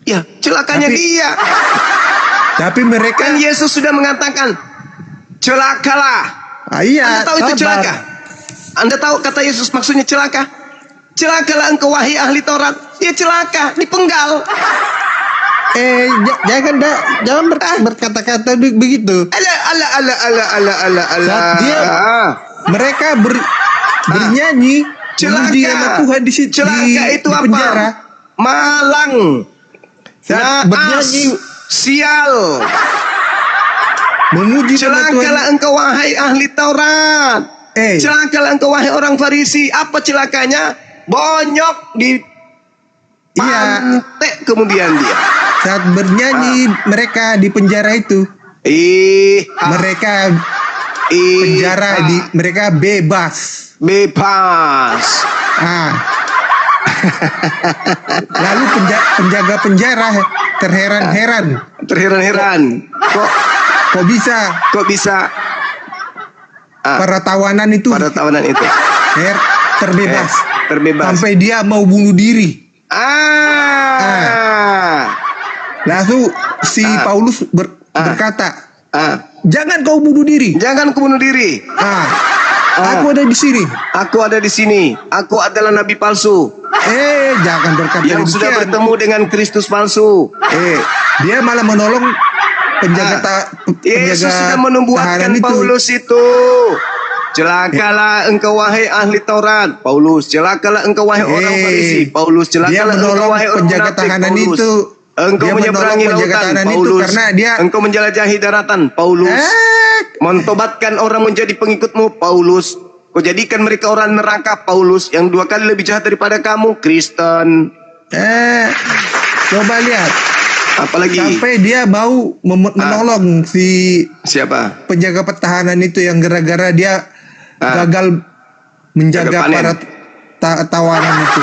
Speaker 1: Ya, celakanya dia.
Speaker 3: Tapi mereka
Speaker 1: kan Yesus sudah mengatakan, celakalah.
Speaker 3: Iya.
Speaker 1: Anda tahu itu celaka? Anda tahu kata Yesus maksudnya celaka? Celakalah engkau wahai ahli Taurat. Ya celaka, dipenggal.
Speaker 3: Jangan berkata-kata begitu. Saat dia mereka bernyanyi memuji nama Tuhan di situ
Speaker 1: Celaka itu
Speaker 3: di
Speaker 1: apa?
Speaker 3: penjara.
Speaker 1: Malang.
Speaker 3: Saat bernyanyi
Speaker 1: sial.
Speaker 3: memuji nama Tuhan.
Speaker 1: Celakalah engkau wahai ahli Taurat. Celakalah engkau wahai orang Farisi. Apa celakanya? Bonyok di pantek kemudian dia.
Speaker 3: Saat bernyanyi mereka di penjara itu. Mereka penjara mereka bebas. Lalu penjaga penjara terheran-heran. Kok bisa para tawanan itu terbebas sampai dia mau bunuh diri. Lalu si Paulus berkata, jangan kau bunuh diri. Aku ada di sini.
Speaker 1: Aku adalah nabi palsu.
Speaker 3: Jangan berkata
Speaker 1: yang sudah bertemu dengan Kristus palsu.
Speaker 3: Dia malah menolong penjaga
Speaker 1: Yesus sudah menubuatkan Paulus itu. Celakalah engkau wahai ahli Taurat, Paulus. Celakalah engkau wahai orang Farisi, Paulus. Celakalah engkau wahai orang
Speaker 3: penjaga tahanan itu.
Speaker 1: Engkau menyeberangi lautan, Paulus. Engkau menjelajahi daratan, Paulus. Mentobatkan orang menjadi pengikutmu, Paulus. Kau jadikan mereka orang neraka, Paulus. Yang 2 kali lebih jahat daripada kamu, Kristen.
Speaker 3: Coba lihat.
Speaker 1: Apalagi
Speaker 3: sampai dia mau menolong si
Speaker 1: siapa?
Speaker 3: Penjaga pertahanan itu yang gara-gara dia gagal menjaga para tawanan itu.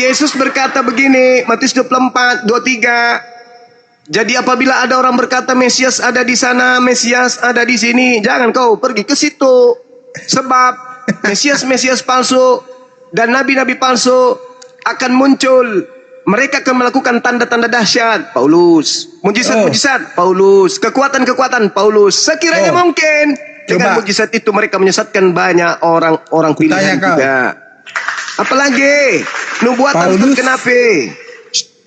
Speaker 1: Yesus berkata begini, Matius 24:23. Jadi apabila ada orang berkata Mesias ada di sana, Mesias ada di sini, jangan kau pergi ke situ. Sebab Mesias palsu dan nabi-nabi palsu akan muncul. Mereka akan melakukan tanda-tanda dahsyat, Paulus. Mujizat-mujizat, Paulus. Kekuatan-kekuatan, Paulus. Sekiranya mungkin dengan mujizat itu mereka menyesatkan banyak orang pilihan juga. Apalagi nubuatan terkenapi.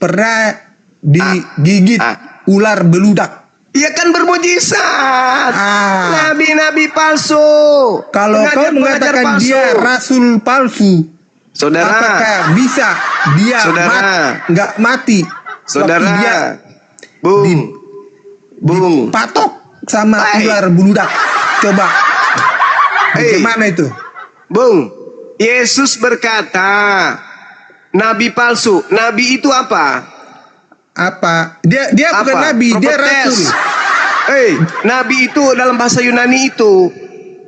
Speaker 3: Pernah digigit ular beludak.
Speaker 1: Ia kan bermujizat. Nabi-nabi palsu.
Speaker 3: Kalau kau mengatakan dia rasul palsu, saudara, apakah bisa dia nggak mati?
Speaker 1: Saudara,
Speaker 3: dia dipatok sama ular beludak. Coba, bagaimana itu?
Speaker 1: Bung, Yesus berkata, nabi palsu. Nabi itu apa?
Speaker 3: Dia bukan nabi, dia rasul.
Speaker 1: Nabi itu dalam bahasa Yunani itu,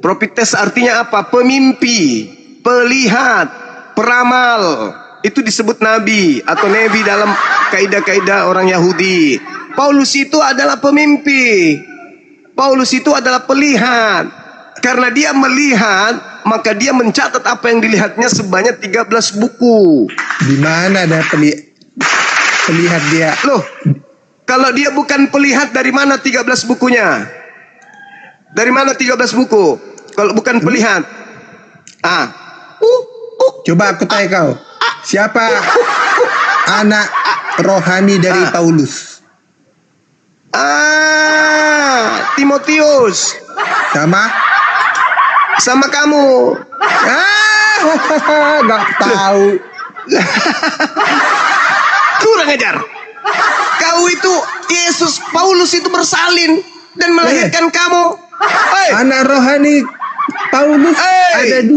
Speaker 1: prophetes artinya apa? Pemimpi, pelihat, peramal. Itu disebut nabi atau nebi dalam kaidah-kaidah orang Yahudi. Paulus itu adalah pemimpi. Paulus itu adalah pelihat. Karena dia melihat, maka dia mencatat apa yang dilihatnya sebanyak 13 buku.
Speaker 3: Di mana ada pelihat dia?
Speaker 1: Loh, kalau dia bukan pelihat, dari mana 13 bukunya? Dari mana 13 buku? Kalau bukan pelihat.
Speaker 3: Coba aku tanya kau. Siapa anak rohani dari Paulus?
Speaker 1: Timotius. Sama kamu.
Speaker 3: Gak tahu.
Speaker 1: Kurang ajar. Kau itu, Yesus, Paulus itu bersalin dan melahirkan kamu.
Speaker 3: Anak rohani Paulus ada 2.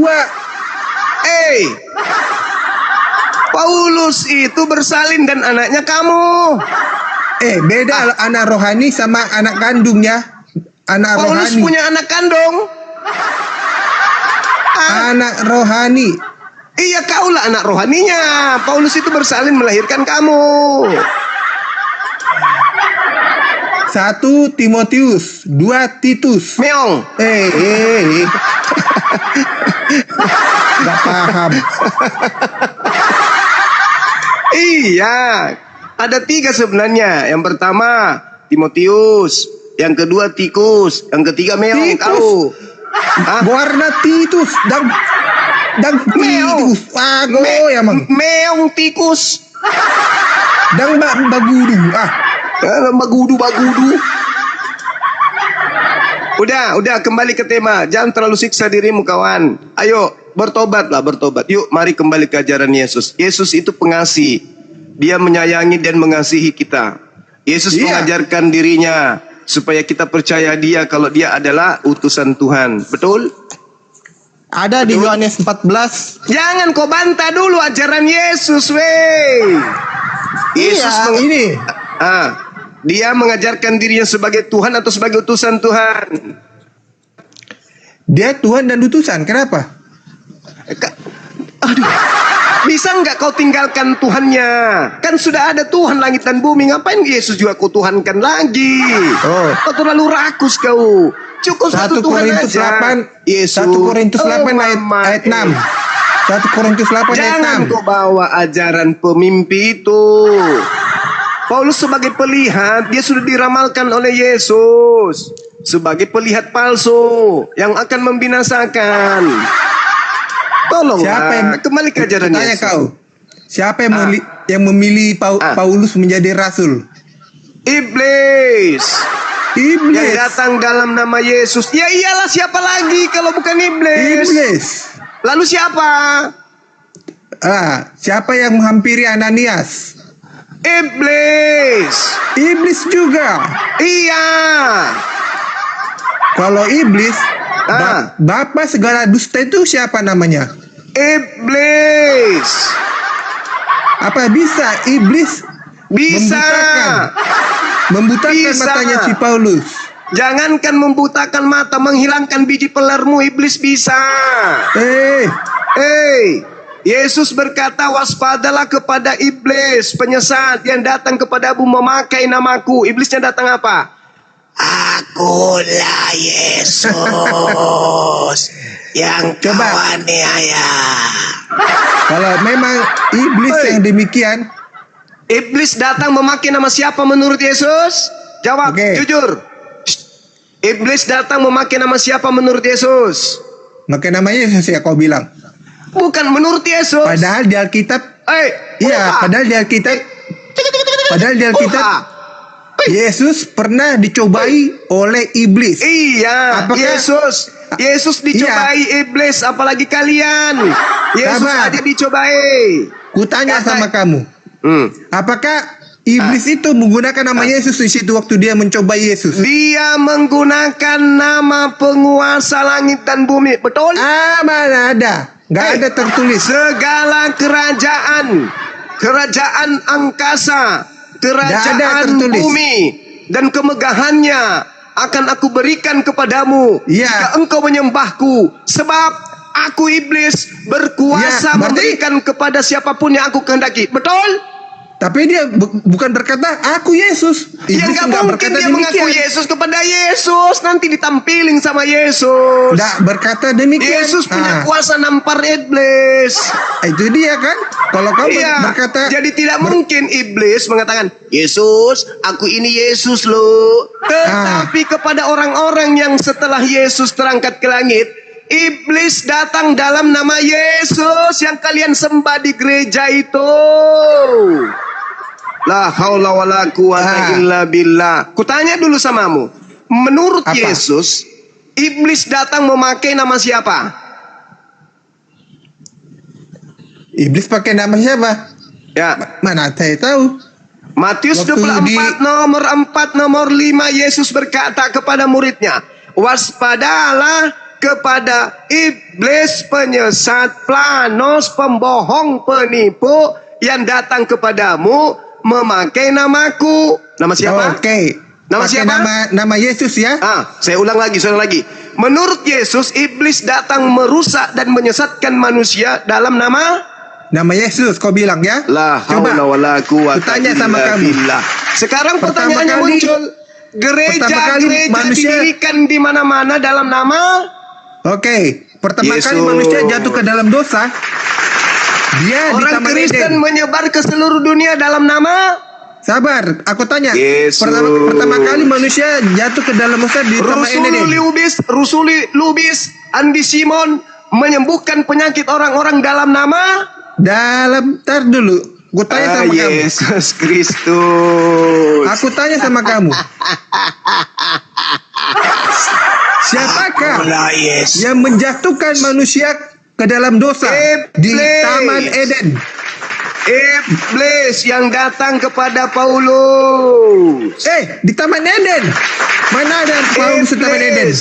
Speaker 1: Paulus itu bersalin dan anaknya kamu.
Speaker 3: Beda anak rohani sama anak kandung ya.
Speaker 1: Paulus
Speaker 3: rohani
Speaker 1: punya anak kandung.
Speaker 3: Anak rohani.
Speaker 1: Iya, kaulah anak rohaninya. Paulus itu bersalin melahirkan kamu.
Speaker 3: 1 Timotius, 2 Titus.
Speaker 1: Meong.
Speaker 3: Gak paham.
Speaker 1: Iya, ada 3 sebenarnya. Yang pertama Timotius, yang kedua Tikus, yang ketiga Meong. Tahu?
Speaker 3: Warna Titus dan Dang tikus. Pago ya mang.
Speaker 1: Meong tikus.
Speaker 3: Dang bagudu.
Speaker 1: Bagudu. Udah kembali ke tema. Jangan terlalu siksa dirimu kawan. Ayo bertobat. Yuk mari kembali ke ajaran Yesus. Yesus itu pengasih. Dia menyayangi dan mengasihi kita. Yesus mengajarkan dirinya supaya kita percaya dia kalau dia adalah utusan Tuhan. Betul?
Speaker 3: Ada di Yohanes 14.
Speaker 1: Jangan kau bantah dulu ajaran Yesus, wey. Yesus
Speaker 3: ini.
Speaker 1: Dia mengajarkan dirinya sebagai Tuhan atau sebagai utusan Tuhan?
Speaker 3: Dia Tuhan dan utusan. Kenapa?
Speaker 1: Bisa nggak kau tinggalkan Tuhannya? Kan sudah ada Tuhan langit dan bumi. Ngapain Yesus juga kau tuhankan lagi? Kau terlalu rakus kau. Cukup
Speaker 3: 1
Speaker 1: satu Tuhan
Speaker 3: Korintus
Speaker 1: aja.
Speaker 3: 8. 1 Korintus 8 ayat 6. 1 Korintus 8 ayat 6.
Speaker 1: Jangan kau bawa ajaran pemimpi itu. Paulus sebagai pelihat, dia sudah diramalkan oleh Yesus sebagai pelihat palsu yang akan membinasakan. Tolonglah, kembali ke ajaran
Speaker 3: Tanya
Speaker 1: Yesus.
Speaker 3: kau, siapa yang memilih Paulus menjadi rasul?
Speaker 1: Iblis. Yang datang dalam nama Yesus. Ya iyalah, siapa lagi kalau bukan iblis? Lalu siapa?
Speaker 3: Siapa yang menghampiri Ananias?
Speaker 1: Iblis
Speaker 3: juga.
Speaker 1: Iya.
Speaker 3: Kalau iblis, bapak segala dusta itu siapa namanya?
Speaker 1: Iblis.
Speaker 3: Apa bisa iblis
Speaker 1: Bisa.
Speaker 3: membutakan matanya si Paulus?
Speaker 1: Jangankan membutakan mata, menghilangkan biji pelermu, iblis bisa. Yesus berkata, waspadalah kepada iblis penyesat yang datang kepadamu memakai namaku. Iblisnya datang apa? Akulah Yesus yang kau aniaya.
Speaker 3: Kalau memang iblis yang demikian,
Speaker 1: iblis datang memakai nama siapa menurut Yesus? Jawab, jujur. Iblis datang memakai nama siapa menurut Yesus?
Speaker 3: Memakai nama Yesus ya kau bilang.
Speaker 1: Bukan menurut Yesus.
Speaker 3: Padahal di Alkitab, padahal di Alkitab, Yesus pernah dicobai oleh iblis.
Speaker 1: Iya, Yesus dicobai iblis, apalagi kalian. Yesus aja dicobai.
Speaker 3: Kutanya sama kamu, apakah iblis itu menggunakan nama Yesus di situ waktu dia mencobai Yesus?
Speaker 1: Dia menggunakan nama penguasa langit dan bumi, betul?
Speaker 3: Mana ada? Gak ada tertulis.
Speaker 1: Segala kerajaan angkasa, kerajaan bumi dan kemegahannya akan aku berikan kepadamu jika engkau menyembahku, sebab aku iblis berkuasa memberikan kepada siapapun yang aku kehendaki. Betul?
Speaker 3: Tapi dia bukan berkata aku Yesus.
Speaker 1: Ya nggak mungkin dia mengaku Yesus kepada Yesus, nanti ditampilin sama Yesus.
Speaker 3: Nggak berkata demikian.
Speaker 1: Yesus punya kuasa nampar iblis.
Speaker 3: Itu dia kan. Kalau kamu berkata,
Speaker 1: jadi tidak mungkin iblis mengatakan Yesus, aku ini Yesus loh. Tetapi kepada orang-orang yang setelah Yesus terangkat ke langit, iblis datang dalam nama Yesus yang kalian sembah di gereja itu. La haula wala quwata illa billah. Kutanya dulu samamu. Menurut Yesus, iblis datang memakai nama siapa?
Speaker 3: Iblis pakai nama siapa?
Speaker 1: Ya,
Speaker 3: mana saya tahu.
Speaker 1: Matius 24 nomor 4 nomor 5 Yesus berkata kepada muridnya, waspadalah kepada iblis penyesat, planos, pembohong, penipu yang datang kepadamu memakai namaku. Nama siapa? Nama siapa?
Speaker 3: Nama Yesus ya.
Speaker 1: Saya ulang lagi. Menurut Yesus, iblis datang merusak dan menyesatkan manusia dalam nama
Speaker 3: Yesus. Kau bilang ya?
Speaker 1: La haula wala quwata illa billah. Sekarang pertanyaannya muncul. Gereja didirikan di mana-mana dalam nama.
Speaker 3: Pertama kali manusia jatuh ke dalam dosa, dia
Speaker 1: orang Kristen menyebar ke seluruh dunia dalam nama.
Speaker 3: Sabar, aku tanya.
Speaker 1: Yesus.
Speaker 3: Pertama kali manusia jatuh ke dalam dosa di Taman Eden.
Speaker 1: Rusuli Lubis, Andi Simon, menyembuhkan penyakit orang-orang dalam nama
Speaker 3: Tar dulu. Gue tanya sama kamu.
Speaker 1: Yesus Kristus.
Speaker 3: Aku tanya sama kamu. Siapakah yang menjatuhkan manusia ke dalam dosa di
Speaker 1: Iblis.
Speaker 3: Taman Eden?
Speaker 1: Iblis yang datang kepada Paulus.
Speaker 3: Di Taman Eden. Mana ada Paulus di Taman Eden?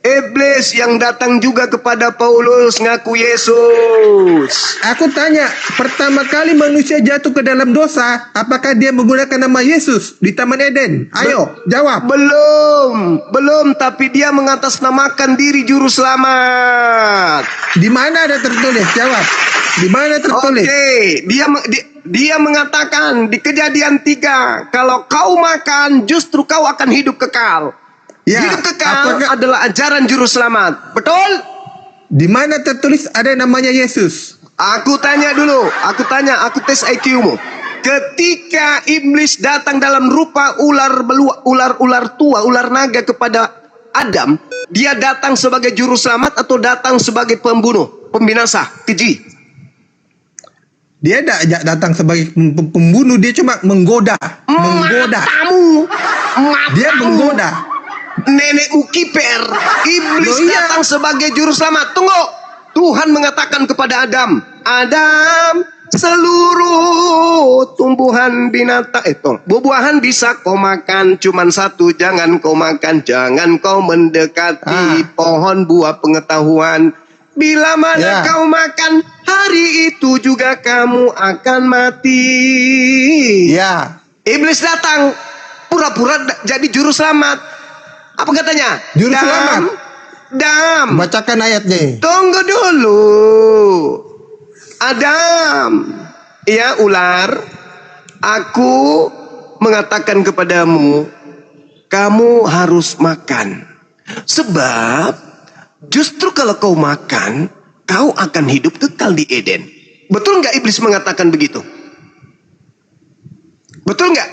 Speaker 1: Iblis yang datang juga kepada Paulus ngaku Yesus.
Speaker 3: Aku tanya, pertama kali manusia jatuh ke dalam dosa, apakah dia menggunakan nama Yesus di Taman Eden? Ayo, jawab.
Speaker 1: Belum, tapi dia mengatasnamakan diri juru selamat.
Speaker 3: Di mana ada tertulis? Jawab. Di mana tertulis?
Speaker 1: Oke, dia mengatakan di Kejadian 3, kalau kau makan justru kau akan hidup kekal.
Speaker 3: Ya,
Speaker 1: Hidup kekal adalah ajaran juru selamat. Betul?
Speaker 3: Di mana tertulis ada namanya Yesus?
Speaker 1: Aku tanya dulu, aku tes IQ-mu. Ketika iblis datang dalam rupa ular tua, ular naga kepada Adam, dia datang sebagai juru selamat atau datang sebagai pembunuh, pembinasa, keji?
Speaker 3: Dia tidak datang sebagai pembunuh, dia cuma menggoda.
Speaker 1: Matamu.
Speaker 3: Dia menggoda.
Speaker 1: Nenekmu kiper. Iblis datang sebagai juru selamat. Tunggu. Tuhan mengatakan kepada Adam, seluruh tumbuhan binatang buah-buahan bisa kau makan, cuman satu jangan kau makan, jangan kau mendekati pohon buah pengetahuan. Bila mana kau makan, hari itu juga kamu akan mati.
Speaker 3: Ya.
Speaker 1: Iblis datang pura-pura jadi juru selamat. Apa katanya?
Speaker 3: Juru selamat.
Speaker 1: Adam.
Speaker 3: Bacakan ayatnya.
Speaker 1: Tunggu dulu. Adam. Ya ular. Aku mengatakan kepadamu, kamu harus makan. Sebab justru kalau kau makan, kau akan hidup kekal di Eden. Betul nggak iblis mengatakan begitu? Betul nggak?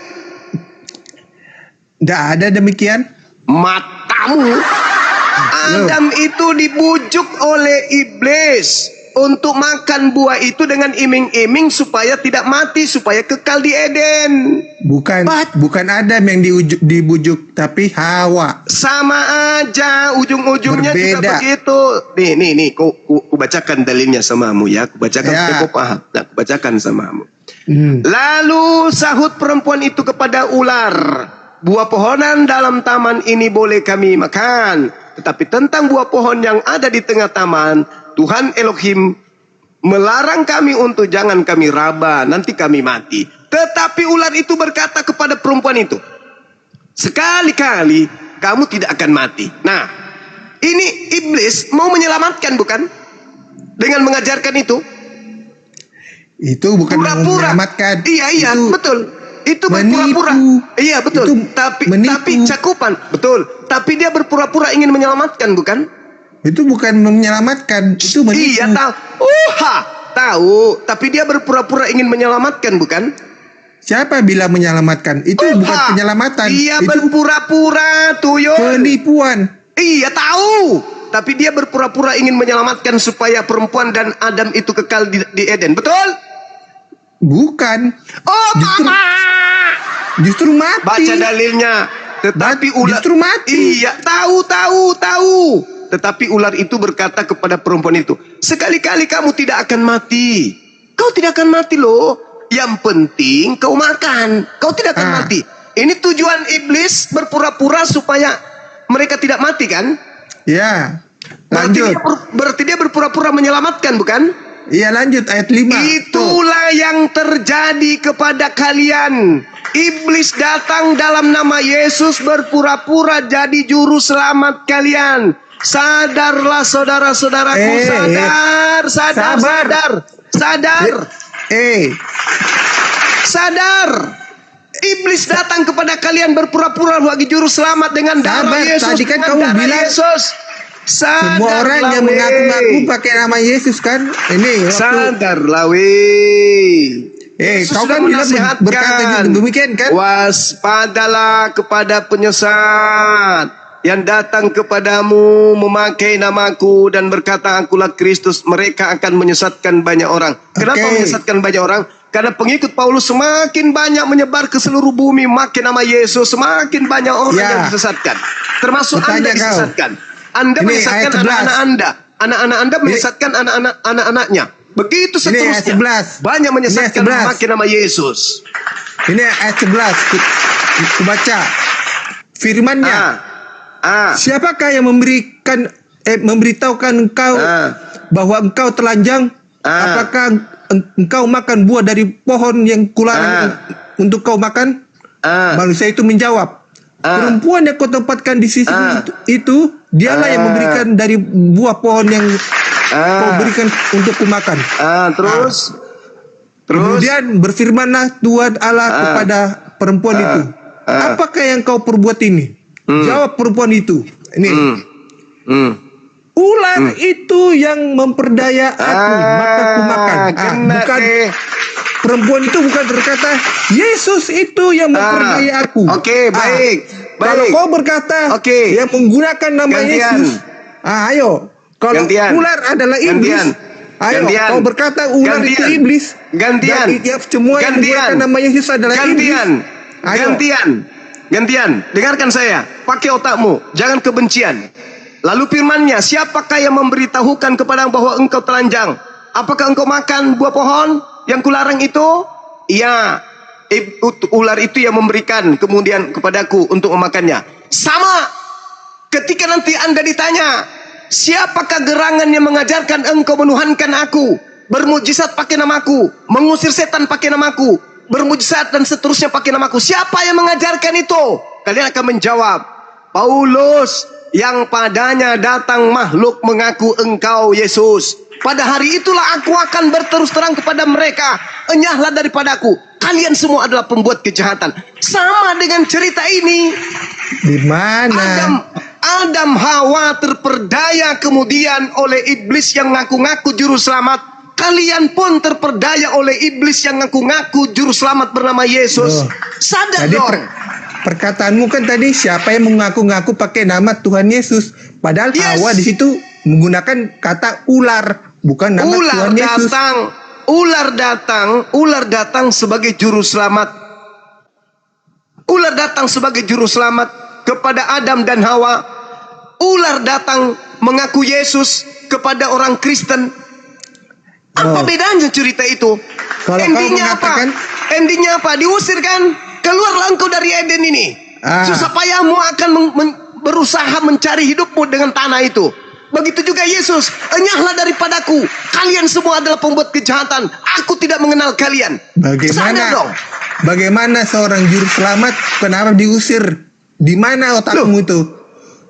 Speaker 3: Tidak ada demikian.
Speaker 1: Matamu. Adam itu dibujuk oleh iblis untuk makan buah itu dengan iming-iming supaya tidak mati, supaya kekal di Eden.
Speaker 3: Bukan Adam yang dibujuk, tapi Hawa.
Speaker 1: Sama aja, ujung-ujungnya juga
Speaker 3: Berbeda.
Speaker 1: begitu. Nih, ku bacakan dalilnya samamu ya. Ku bacakan, kau paham. Nah, ku bacakan samamu. Lalu sahut perempuan itu kepada ular, buah pohonan dalam taman ini boleh kami makan, tetapi tentang buah pohon yang ada di tengah taman, Tuhan Elohim melarang kami untuk jangan kami raba, nanti kami mati. Tetapi ular itu berkata kepada perempuan itu, sekali-kali kamu tidak akan mati. Nah, ini iblis mau menyelamatkan bukan? Dengan mengajarkan itu.
Speaker 3: Itu bukan menyelamatkan.
Speaker 1: Iya,
Speaker 3: itu
Speaker 1: betul. Itu berpura-pura. Iya, betul. Tapi cakupan, betul. Tapi dia berpura-pura ingin menyelamatkan, bukan?
Speaker 3: Itu bukan menyelamatkan, itu menipu.
Speaker 1: Iya, tahu. Tapi dia berpura-pura ingin menyelamatkan, bukan?
Speaker 3: Siapa bilang menyelamatkan? Itu bukan penyelamatan.
Speaker 1: Dia
Speaker 3: itu
Speaker 1: berpura-pura, tuyul.
Speaker 3: Penipuan.
Speaker 1: Iya, tahu. Tapi dia berpura-pura ingin menyelamatkan supaya perempuan dan Adam itu kekal di Eden, betul?
Speaker 3: Bukan. Justru mati.
Speaker 1: Baca dalilnya. Tetapi ular
Speaker 3: justru mati.
Speaker 1: Iya, tahu. Tetapi ular itu berkata kepada perempuan itu, sekali-kali kamu tidak akan mati. Kau tidak akan mati loh. Yang penting kau makan. Kau tidak akan mati. Ini tujuan iblis berpura-pura supaya mereka tidak mati kan?
Speaker 3: Ya. Lanjut.
Speaker 1: Berarti dia berpura-pura menyelamatkan bukan?
Speaker 3: Iya, lanjut ayat 5.
Speaker 1: Itulah yang terjadi kepada kalian. Iblis datang dalam nama Yesus berpura-pura jadi juru selamat kalian. Sadarlah saudara-saudaraku, sadar. Iblis datang kepada kalian berpura-pura sebagai juru selamat dengan darah Yesus.
Speaker 3: Tadi kan kamu bilang
Speaker 1: Yesus.
Speaker 3: Semua orang yang mengaku-ngaku pakai nama Yesus kan? Ini
Speaker 1: sadarlah weh.
Speaker 3: Kau kan bilang berkata demikian kan?
Speaker 1: Waspadalah kepada penyesat. yang datang kepadamu memakai namaku dan berkata akulah Kristus, mereka akan menyesatkan banyak orang. Kenapa menyesatkan banyak orang? Karena pengikut Paulus semakin banyak menyebar ke seluruh bumi, makin nama Yesus, semakin banyak orang yang disesatkan. Termasuk Anda disesatkan. Anda menyesatkan anak-anak Anda. Anak-anak Anda menyesatkan anak-anaknya. Begitu seterusnya. Banyak menyesatkan makin nama Yesus.
Speaker 3: Ini ayat 11. Ku baca firman-Nya. Siapakah yang memberitahukan engkau bahwa engkau telanjang? Apakah engkau makan buah dari pohon yang kularang untuk kau makan? Manusia itu menjawab, perempuan yang kau tempatkan di sisi itu, dialah yang memberikan dari buah pohon yang kau berikan untuk ku makan.
Speaker 1: Terus
Speaker 3: Kemudian berfirmanlah Tuhan Allah kepada perempuan itu, apakah yang kau perbuat ini? Jawab perempuan itu, ini ular itu yang memperdaya aku, maka ku makan. Bukan perempuan itu bukan berkata Yesus itu yang memperdaya aku.
Speaker 1: Baik.
Speaker 3: Kalau kau berkata yang menggunakan nama Yesus, ayo. Kalau ular adalah iblis, ayo. Kau berkata ular itu iblis,
Speaker 1: gantian.
Speaker 3: Semua yang menggunakan nama Yesus adalah iblis.
Speaker 1: Gantian, dengarkan saya. Pakai otakmu, jangan kebencian. Lalu firman-Nya, siapakah yang memberitahukan kepada bahwa engkau telanjang? Apakah engkau makan buah pohon yang kularang itu? Iya. Ular itu yang memberikan kemudian kepadaku untuk memakannya. Sama. Ketika nanti Anda ditanya, siapakah gerangan yang mengajarkan engkau menuhankan aku? Bermujizat pakai namaku, mengusir setan pakai namaku, bermujizat dan seterusnya pakai namaku. Siapa yang mengajarkan itu? Kalian akan menjawab, Paulus yang padanya datang makhluk mengaku engkau Yesus. Pada hari itulah aku akan berterus terang kepada mereka, enyahlah daripadaku, kalian semua adalah pembuat kejahatan. Sama dengan cerita ini.
Speaker 3: Di mana?
Speaker 1: Adam Hawa terperdaya kemudian oleh iblis yang ngaku-ngaku juru selamat. Kalian pun terperdaya oleh iblis yang ngaku-ngaku juru selamat bernama Yesus. Sadar
Speaker 3: tadi
Speaker 1: dong.
Speaker 3: Perkataanmu kan tadi siapa yang mengaku-ngaku pakai nama Tuhan Yesus, padahal Hawa di situ menggunakan kata ular, bukan nama Tuhan Yesus.
Speaker 1: Ular datang sebagai juru selamat. Ular datang sebagai juru selamat kepada Adam dan Hawa. Ular datang mengaku Yesus kepada orang Kristen. Apa bedanya cerita itu? Endingnya apa? Endingnya apa? Diusir kan? Keluarlah engkau dari Eden ini. Susah payahmu akan berusaha mencari hidupmu dengan tanah itu. Begitu juga Yesus, enyahlah daripadaku, kalian semua adalah pembuat kejahatan, aku tidak mengenal kalian.
Speaker 3: Bagaimana seorang juru selamat kenapa diusir? Di mana otakmu itu?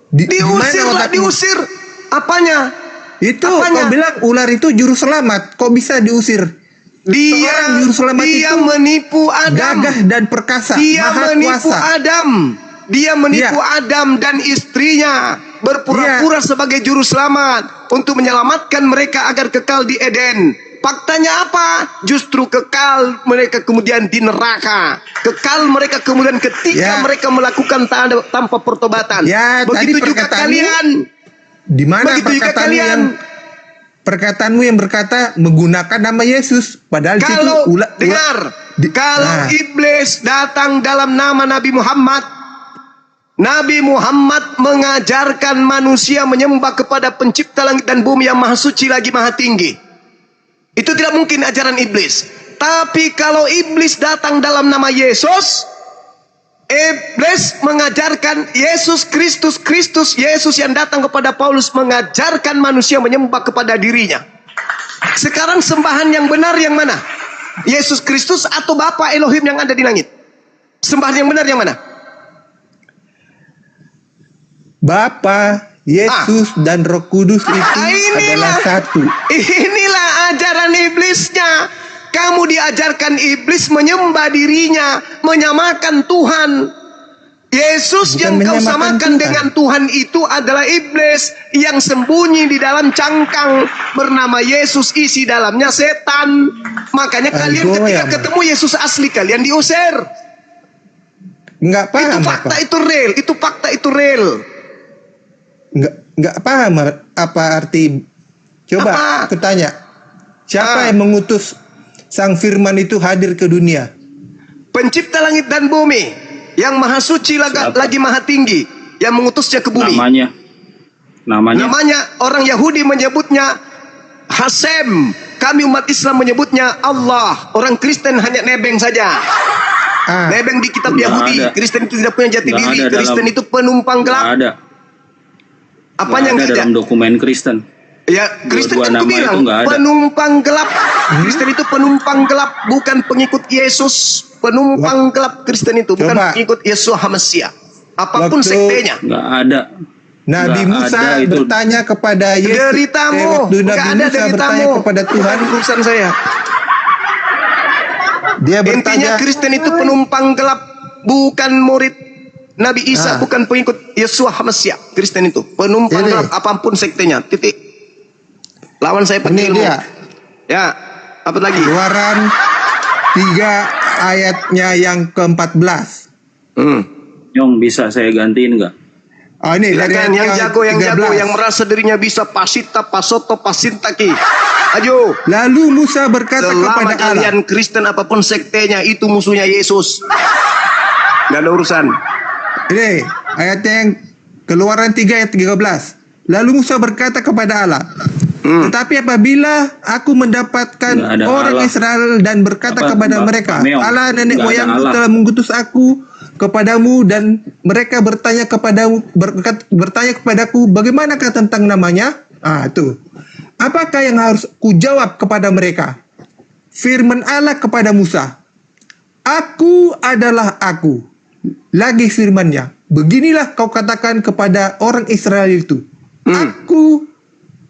Speaker 1: Diusir. Apanya?
Speaker 3: Itu kau bilang ular itu juru selamat, kok bisa diusir?
Speaker 1: Dia menipu Adam,
Speaker 3: gagah dan perkasa,
Speaker 1: Dia menipu Adam dan istrinya, berpura-pura sebagai juru selamat untuk menyelamatkan mereka agar kekal di Eden. Faktanya apa? Justru kekal mereka kemudian di neraka. Kekal mereka kemudian ketika mereka melakukan tanpa pertobatan. Begitu juga kalian.
Speaker 3: Di mana perkataanmu yang berkata menggunakan nama Yesus, padahal
Speaker 1: kalau
Speaker 3: itu
Speaker 1: kalau iblis datang dalam nama Nabi Muhammad, Nabi Muhammad mengajarkan manusia menyembah kepada pencipta langit dan bumi yang maha suci lagi maha tinggi. Itu tidak mungkin ajaran iblis. Tapi kalau iblis datang dalam nama Yesus, iblis mengajarkan Yesus Kristus, Yesus yang datang kepada Paulus mengajarkan manusia menyembah kepada dirinya. Sekarang sembahan yang benar yang mana? Yesus Kristus atau Bapa Elohim yang ada di langit? Sembahan yang benar yang mana?
Speaker 3: Bapa, Yesus dan Roh Kudus itu adalah satu.
Speaker 1: Inilah ajaran iblisnya. Kamu diajarkan iblis menyembah dirinya, menyamakan Tuhan. Yesus yang kau samakan dengan Tuhan itu adalah iblis yang sembunyi di dalam cangkang bernama Yesus, isi dalamnya setan. Makanya kalian ketika ketemu Yesus asli kalian diusir.
Speaker 3: Enggak paham.
Speaker 1: Itu fakta, itu real. Itu fakta, itu real.
Speaker 3: nggak paham apa arti. Coba
Speaker 1: Apa?
Speaker 3: aku tanya, siapa yang mengutus Sang Firman itu hadir ke dunia?
Speaker 1: Pencipta langit dan bumi, yang maha suci lagi maha tinggi, yang mengutusnya ke bumi.
Speaker 4: Namanya
Speaker 1: Orang Yahudi menyebutnya Hasem, kami umat Islam menyebutnya Allah. Orang Kristen hanya nebeng saja. Nebeng di kitab
Speaker 4: Nggak
Speaker 1: Yahudi.
Speaker 4: ada.
Speaker 1: Kristen itu tidak punya jati
Speaker 4: Nggak
Speaker 1: diri.
Speaker 4: ada
Speaker 1: Kristen
Speaker 4: dalam-
Speaker 1: itu penumpang
Speaker 4: nggak
Speaker 1: gelap.
Speaker 4: ada.
Speaker 1: Apanya
Speaker 4: Nggak
Speaker 1: nggak ada?
Speaker 4: dalam dokumen Kristen.
Speaker 1: Ya, Kristen
Speaker 4: Dua-dua
Speaker 1: kan
Speaker 4: nama
Speaker 1: aku bilang
Speaker 4: itu nggak ada.
Speaker 1: penumpang gelap. Kristen itu penumpang gelap, bukan pengikut Yesus. Penumpang gelap Kristen itu bukan
Speaker 3: Coba.
Speaker 1: pengikut Yesus Hamasiah. Apapun
Speaker 3: Waktu-
Speaker 1: sektenya.
Speaker 4: Nggak ada.
Speaker 3: Nabi
Speaker 4: Nggak
Speaker 3: Musa
Speaker 4: ada itu.
Speaker 3: bertanya kepada Yesus.
Speaker 1: Deritamu,
Speaker 3: waktu
Speaker 1: nggak
Speaker 3: Nabi
Speaker 1: ada
Speaker 3: Musa bertanya
Speaker 1: deritamu.
Speaker 3: kepada Tuhan,
Speaker 1: Bukan urusan saya.
Speaker 3: dia
Speaker 1: Intinya
Speaker 3: bertanya,
Speaker 1: Kristen itu penumpang gelap, bukan murid Nabi Isa, bukan pengikut Yesus Hamasiah. Kristen itu penumpang
Speaker 3: Ini.
Speaker 1: gelap apapun sektenya. Titik. Lawan saya pakai
Speaker 3: ini
Speaker 1: ilmu.
Speaker 3: dia
Speaker 1: Ya, apa lagi?
Speaker 3: Keluaran 3 ayatnya yang ke-14.
Speaker 4: Yong, bisa saya gantiin nggak?
Speaker 3: Oh ini dari
Speaker 1: Silakan, yang
Speaker 3: ayat
Speaker 1: jago, yang
Speaker 3: 13.
Speaker 1: yang merasa dirinya bisa pasita, pasoto, pasintaki. Ayo.
Speaker 3: Lalu Musa berkata
Speaker 1: Selama
Speaker 3: kepada Allah.
Speaker 1: kalian Kristen apapun sektenya, itu musuhnya Yesus. Gak ada urusan.
Speaker 3: Ini ayatnya yang Keluaran 3 ayat 13. Lalu Musa berkata kepada Allah, tetapi apabila aku mendapatkan
Speaker 4: Nggak ada
Speaker 3: orang
Speaker 4: Allah.
Speaker 3: Israel dan berkata
Speaker 4: Apa,
Speaker 3: kepada
Speaker 4: Mbak
Speaker 3: mereka,
Speaker 4: Meong?
Speaker 3: Allah nenek
Speaker 4: Nggak ada
Speaker 3: moyangmu
Speaker 4: Allah.
Speaker 3: telah mengutus aku kepadamu, dan mereka bertanya kepadamu, bertanya kepadaku, bagaimanakah tentang namanya? Tuh. Apakah yang harus kujawab kepada mereka? Firman Allah kepada Musa, aku adalah aku. Lagi firmannya, beginilah kau katakan kepada orang Israel itu,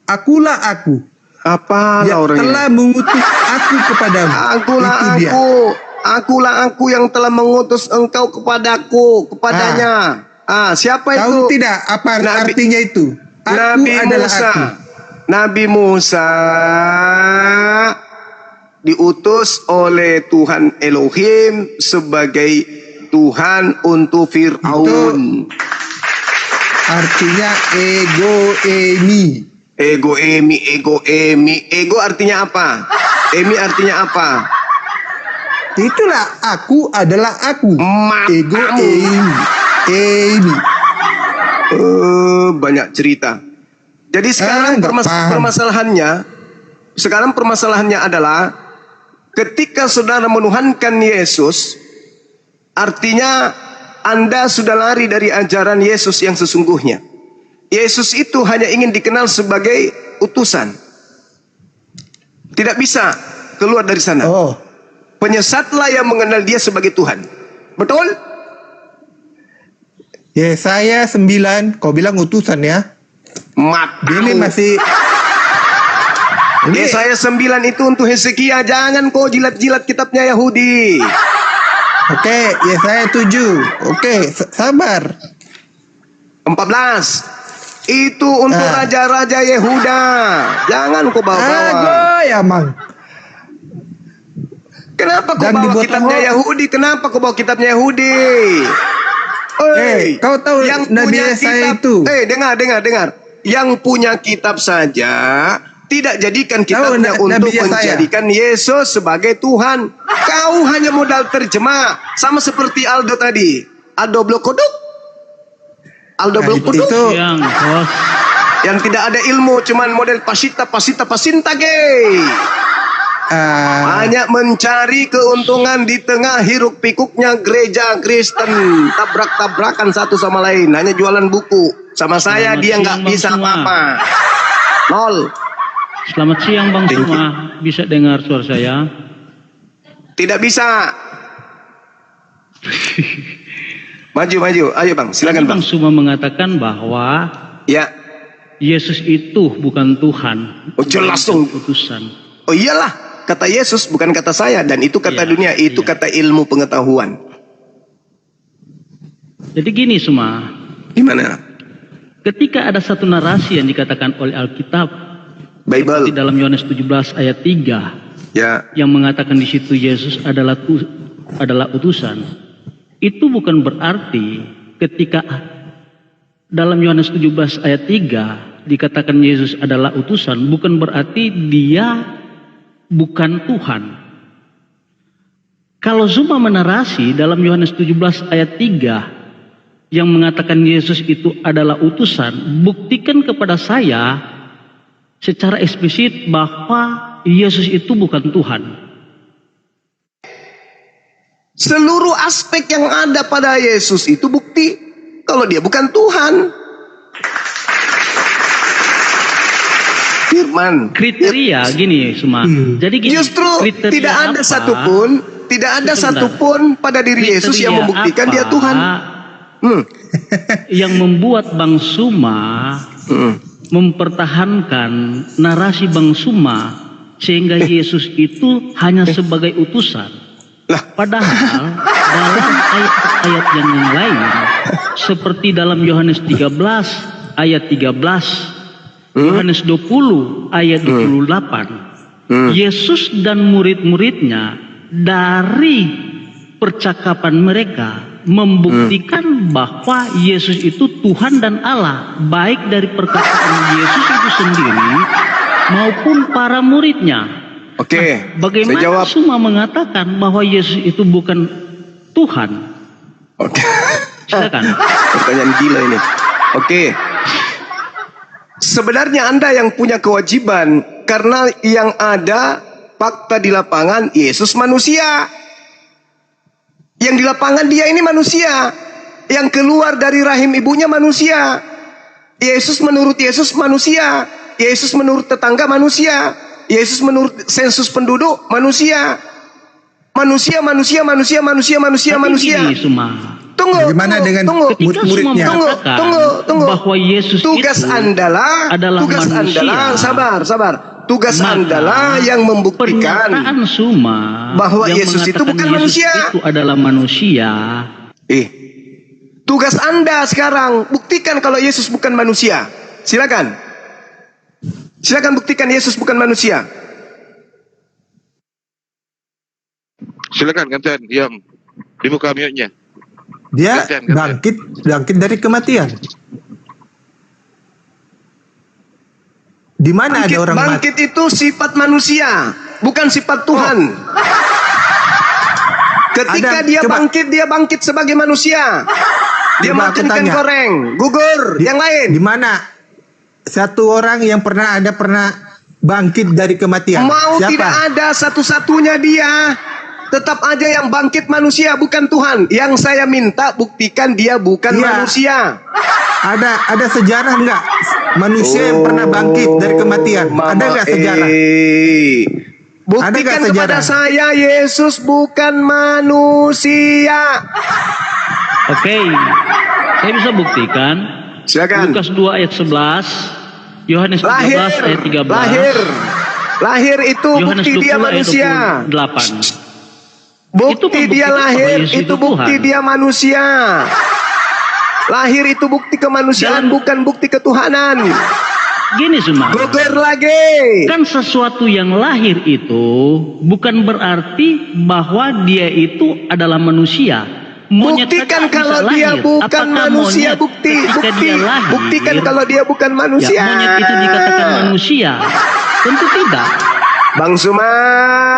Speaker 3: akulah aku
Speaker 1: Apalah
Speaker 3: yang
Speaker 1: orangnya?
Speaker 3: telah mengutus aku kepadamu.
Speaker 1: Akulah
Speaker 3: Itu dia.
Speaker 1: Akulah aku yang telah mengutus engkau kepadanya. Siapa
Speaker 3: Tahu
Speaker 1: itu?
Speaker 3: tidak apa
Speaker 1: Nabi-
Speaker 3: artinya itu? Aku
Speaker 1: Nabi
Speaker 3: adalah
Speaker 1: Musa.
Speaker 3: aku.
Speaker 1: Nabi Musa diutus oleh Tuhan Elohim sebagai Tuhan untuk Fir'aun.
Speaker 3: Artinya ego emi.
Speaker 1: Ego emi. Ego artinya apa? Emi artinya apa?
Speaker 3: Itulah aku adalah aku.
Speaker 1: Matamu.
Speaker 3: Ego emi. Emi.
Speaker 1: Banyak cerita. Jadi sekarang
Speaker 3: nggak paham.
Speaker 1: permasalahannya adalah ketika saudara menuhankan Yesus, artinya Anda sudah lari dari ajaran Yesus yang sesungguhnya. Yesus itu hanya ingin dikenal sebagai utusan. Tidak bisa keluar dari sana.
Speaker 3: Oh,
Speaker 1: Penyesatlah yang mengenal dia sebagai Tuhan. Betul?
Speaker 3: Yesaya 9, kau bilang utusan ya? Ini masih ini
Speaker 1: Yesaya 9 itu untuk Hezekia. Jangan kau jilat-jilat kitabnya Yahudi.
Speaker 3: oke, Yesaya 7. Oke, sabar.
Speaker 1: 14 itu untuk raja-raja Yehuda. Jangan kau bawa-bawa.
Speaker 3: ya mang.
Speaker 1: Kenapa kau
Speaker 3: Dan
Speaker 1: bawa
Speaker 3: dibuat
Speaker 1: kitabnya
Speaker 3: hoax.
Speaker 1: Yahudi? Kenapa kau bawa kitabnya Yahudi?
Speaker 3: Kau tahu Nabi Yesaya itu?
Speaker 1: Dengar. Yang punya kitab saja tidak jadikan kitabnya
Speaker 3: Nabi
Speaker 1: untuk
Speaker 3: Yesaya.
Speaker 1: menjadikan Yesus sebagai Tuhan. Kau hanya modal terjemah, sama seperti Aldo tadi. Aldo Blokoduk.
Speaker 3: Itu
Speaker 1: Yang tidak ada ilmu, cuman model pasinta gay. Hanya mencari keuntungan di tengah hiruk pikuknya gereja Kristen, tabrak-tabrakan satu sama lain, hanya jualan buku. Sama saya dia nggak bisa apa-apa. Nol.
Speaker 7: Selamat siang Bang Suma, bisa dengar suara saya?
Speaker 1: Tidak bisa. Maju, ayo Bang, silakan Bang.
Speaker 7: Bang Suma mengatakan bahwa
Speaker 1: Ya,
Speaker 7: Yesus itu bukan Tuhan,
Speaker 1: oh jelas dong.
Speaker 7: utusan.
Speaker 1: Oh iyalah, kata Yesus bukan kata saya, dan itu kata
Speaker 7: Iya,
Speaker 1: dunia, itu
Speaker 7: iya.
Speaker 1: kata ilmu pengetahuan.
Speaker 7: Jadi gini Suma,
Speaker 1: Gimana?
Speaker 7: ketika ada satu narasi yang dikatakan oleh Alkitab di
Speaker 1: Bible.
Speaker 7: dalam Yohanes 17 ayat 3
Speaker 1: Ya,
Speaker 7: yang mengatakan di situ Yesus adalah utusan, itu bukan berarti ketika dalam Yohanes 17 ayat 3 dikatakan Yesus adalah utusan, bukan berarti dia bukan Tuhan. Kalau Zuma menarasi dalam Yohanes 17 ayat 3 yang mengatakan Yesus itu adalah utusan, buktikan kepada saya secara eksplisit bahwa Yesus itu bukan Tuhan.
Speaker 1: Seluruh aspek yang ada pada Yesus itu bukti kalau dia bukan Tuhan. Firman.
Speaker 7: Kriteria gini Suma. Jadi gini,
Speaker 1: Justru
Speaker 7: kriteria
Speaker 1: tidak ada
Speaker 7: apa?
Speaker 1: satupun
Speaker 7: Sebentar.
Speaker 1: pada diri Yesus yang
Speaker 7: Kriteria
Speaker 1: membuktikan
Speaker 7: apa
Speaker 1: dia Tuhan.
Speaker 7: Yang membuat Bang Suma mempertahankan narasi Bang Suma sehingga Yesus itu hanya sebagai utusan. Padahal dalam ayat-ayat yang lain seperti dalam Yohanes 13 ayat 13, Yohanes 20 ayat 28, Yesus dan murid-muridnya dari percakapan mereka membuktikan bahwa Yesus itu Tuhan dan Allah, baik dari perkataan Yesus itu sendiri maupun para muridnya.
Speaker 1: Oke,
Speaker 7: Bagaimana
Speaker 1: saya jawab.
Speaker 7: semua mengatakan bahwa Yesus itu bukan Tuhan?
Speaker 1: Oke.
Speaker 7: Silakan.
Speaker 1: Pertanyaan gila ini. Oke. Sebenarnya Anda yang punya kewajiban, karena yang ada fakta di lapangan Yesus manusia. Yang di lapangan dia ini manusia. Yang keluar dari rahim ibunya manusia. Yesus menurut Yesus manusia. Yesus menurut tetangga manusia. Yesus menurut sensus penduduk manusia. Manusia.
Speaker 7: Tapi gini, Suma.
Speaker 1: Tunggu.
Speaker 3: Bagaimana dengan
Speaker 1: tunggu.
Speaker 7: Ketika semua
Speaker 3: murid-muridnya?
Speaker 7: mengatakan
Speaker 1: Tunggu.
Speaker 7: bahwa Yesus
Speaker 1: Tugas
Speaker 7: itu
Speaker 1: Adalah
Speaker 7: manusia,
Speaker 1: sabar. Tugas
Speaker 7: maka
Speaker 1: Andalah yang membuktikan
Speaker 7: pernyataan Suma
Speaker 1: bahwa
Speaker 7: yang
Speaker 1: Yesus itu
Speaker 7: mengatakan
Speaker 1: bukan
Speaker 7: Yesus
Speaker 1: manusia.
Speaker 7: itu adalah manusia.
Speaker 1: Tugas Anda sekarang buktikan kalau Yesus bukan manusia. Silakan buktikan Yesus bukan manusia.
Speaker 6: Silakan Kapten, diam. Dibuka mute-nya.
Speaker 2: Dia
Speaker 6: Kapten.
Speaker 2: bangkit dari kematian. Di mana ada orang mati?
Speaker 1: Bangkit itu sifat manusia, bukan sifat Tuhan. Ketika dia bangkit sebagai manusia. Dia
Speaker 2: Coba
Speaker 1: makan
Speaker 2: aku
Speaker 1: ikan
Speaker 2: tanya.
Speaker 1: goreng, gugur, yang lain.
Speaker 2: Di mana satu orang yang pernah bangkit dari kematian?
Speaker 1: Mau
Speaker 2: Siapa?
Speaker 1: tidak ada satu-satunya dia. Tetap aja yang bangkit manusia, bukan Tuhan. Yang saya minta buktikan dia bukan
Speaker 2: Iya.
Speaker 1: manusia.
Speaker 2: Ada sejarah nggak manusia yang pernah bangkit dari kematian? Ada nggak sejarah?
Speaker 1: Buktikan
Speaker 2: Ada nggak
Speaker 1: kepada
Speaker 2: sejarah?
Speaker 1: saya Yesus bukan manusia.
Speaker 7: Oke, saya bisa buktikan.
Speaker 1: Silakan.
Speaker 7: Lukas 2 ayat 11, Yohanes 13 ayat 13,
Speaker 1: Lahir itu
Speaker 7: Yohanes
Speaker 1: bukti
Speaker 7: 20
Speaker 1: dia
Speaker 7: ayat
Speaker 1: manusia.
Speaker 7: 28. Itu
Speaker 1: Bukti dia
Speaker 7: membuktikan bahwa
Speaker 1: lahir
Speaker 7: Yesus
Speaker 1: itu
Speaker 7: itu
Speaker 1: bukti
Speaker 7: Tuhan.
Speaker 1: dia manusia. Lahir itu bukti kemanusiaan,
Speaker 7: Dalam-
Speaker 1: bukan bukti ketuhanan.
Speaker 7: Gini Suma,
Speaker 1: Gugur lagi.
Speaker 7: kan sesuatu yang lahir itu bukan berarti bahwa dia itu adalah manusia. Monyet
Speaker 1: Buktikan
Speaker 7: saja
Speaker 1: kalau
Speaker 7: bisa
Speaker 1: dia
Speaker 7: lahir.
Speaker 1: bukan
Speaker 7: Apakah
Speaker 1: manusia.
Speaker 7: monyet
Speaker 1: Bukti.
Speaker 7: ketika dia lahir,
Speaker 1: Buktikan kalau dia bukan manusia.
Speaker 7: ya, monyet itu dikatakan manusia? Tentu tidak.
Speaker 1: Bang Suma,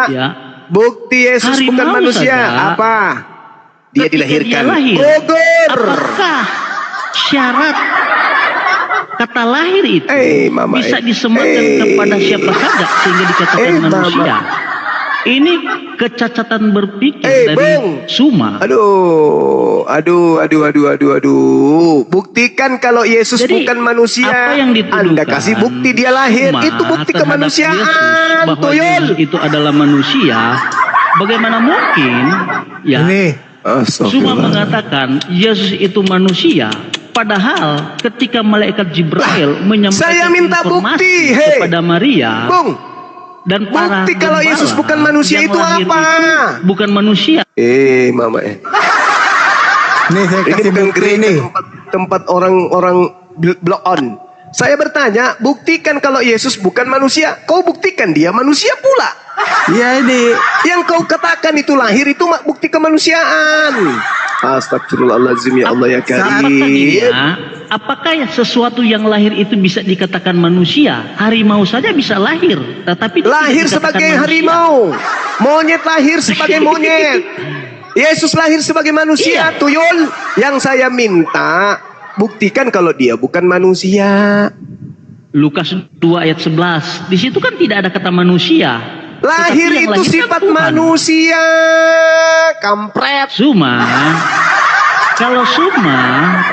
Speaker 7: Ya,
Speaker 1: bukti Yesus
Speaker 7: Harimau
Speaker 1: bukan manusia.
Speaker 7: saja,
Speaker 1: Apa? Dia
Speaker 7: ketika
Speaker 1: dilahirkan.
Speaker 7: dia lahir,
Speaker 1: Gugur.
Speaker 7: apakah syarat kata lahir itu
Speaker 1: Mama,
Speaker 7: bisa disematkan kepada siapa saja sehingga dikatakan
Speaker 1: Mama.
Speaker 7: manusia? Ini kecacatan berpikir dari
Speaker 1: Bung.
Speaker 7: Suma.
Speaker 1: Aduh. Buktikan kalau Yesus
Speaker 7: Jadi,
Speaker 1: bukan manusia.
Speaker 7: apa yang dituduhkan
Speaker 1: Anda kasih bukti dia lahir.
Speaker 7: Suma
Speaker 1: Itu bukti
Speaker 7: terhadap
Speaker 1: kemanusiaan.
Speaker 7: Yesus, bahwa
Speaker 1: Tuyul.
Speaker 7: Yesus itu adalah manusia. Bagaimana mungkin ya
Speaker 2: Ini
Speaker 7: Suma mengatakan Yesus itu manusia, padahal ketika malaikat Jibril menyampaikan
Speaker 1: Saya minta
Speaker 7: informasi
Speaker 1: bukti, hei.
Speaker 7: kepada Maria
Speaker 1: Bung,
Speaker 7: dan para
Speaker 1: bukti kalau
Speaker 7: gembala
Speaker 1: Yesus bukan manusia
Speaker 7: yang
Speaker 1: itu
Speaker 7: lahir
Speaker 1: apa?
Speaker 7: itu bukan manusia.
Speaker 1: Mama.
Speaker 2: nih saya
Speaker 1: Ini
Speaker 2: kasih
Speaker 1: bukan
Speaker 2: bukti
Speaker 1: gereja
Speaker 2: nih.
Speaker 1: tempat orang blow on. Saya bertanya, buktikan kalau Yesus bukan manusia. Kau buktikan dia manusia pula.
Speaker 2: Iya ini.
Speaker 1: Yang kau katakan itu lahir itu bukti kemanusiaan. Astagfirullahaladzim ya Allah ya
Speaker 7: Apakah
Speaker 1: Karim.
Speaker 7: dia apakah sesuatu yang lahir itu bisa dikatakan manusia? Harimau saja bisa lahir, tetapi itu
Speaker 1: Lahir
Speaker 7: tidak dikatakan
Speaker 1: sebagai
Speaker 7: manusia.
Speaker 1: harimau, monyet lahir sebagai monyet, Yesus lahir sebagai manusia.
Speaker 7: Iya.
Speaker 1: Tuyul, yang saya minta buktikan kalau dia bukan manusia.
Speaker 7: Lukas 2 ayat 11. Di situ kan tidak ada kata manusia.
Speaker 1: Lahir
Speaker 7: Tetapi yang
Speaker 1: itu
Speaker 7: lahir kan
Speaker 1: sifat
Speaker 7: Tuhan.
Speaker 1: manusia, kampret.
Speaker 7: Suma, kalau Suma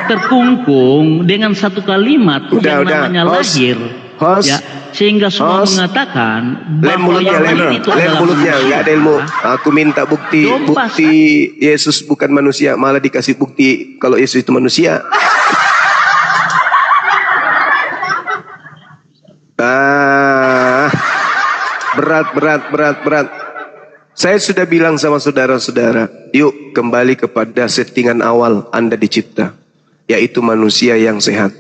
Speaker 7: terkungkung dengan satu kalimat yang namanya
Speaker 1: Host.
Speaker 7: lahir,
Speaker 1: Host.
Speaker 7: ya, sehingga Suma
Speaker 1: Host.
Speaker 7: mengatakan
Speaker 1: Lem
Speaker 7: bahwa
Speaker 1: mulutnya,
Speaker 7: yang lahir itu
Speaker 1: lem
Speaker 7: adalah
Speaker 1: mulutnya,
Speaker 7: manusia.
Speaker 1: nggak ada ilmu. Aku minta bukti Yesus bukan manusia, malah dikasih bukti kalau Yesus itu manusia. Berat. Saya sudah bilang sama saudara-saudara, yuk kembali kepada settingan awal Anda dicipta, yaitu manusia yang sehat.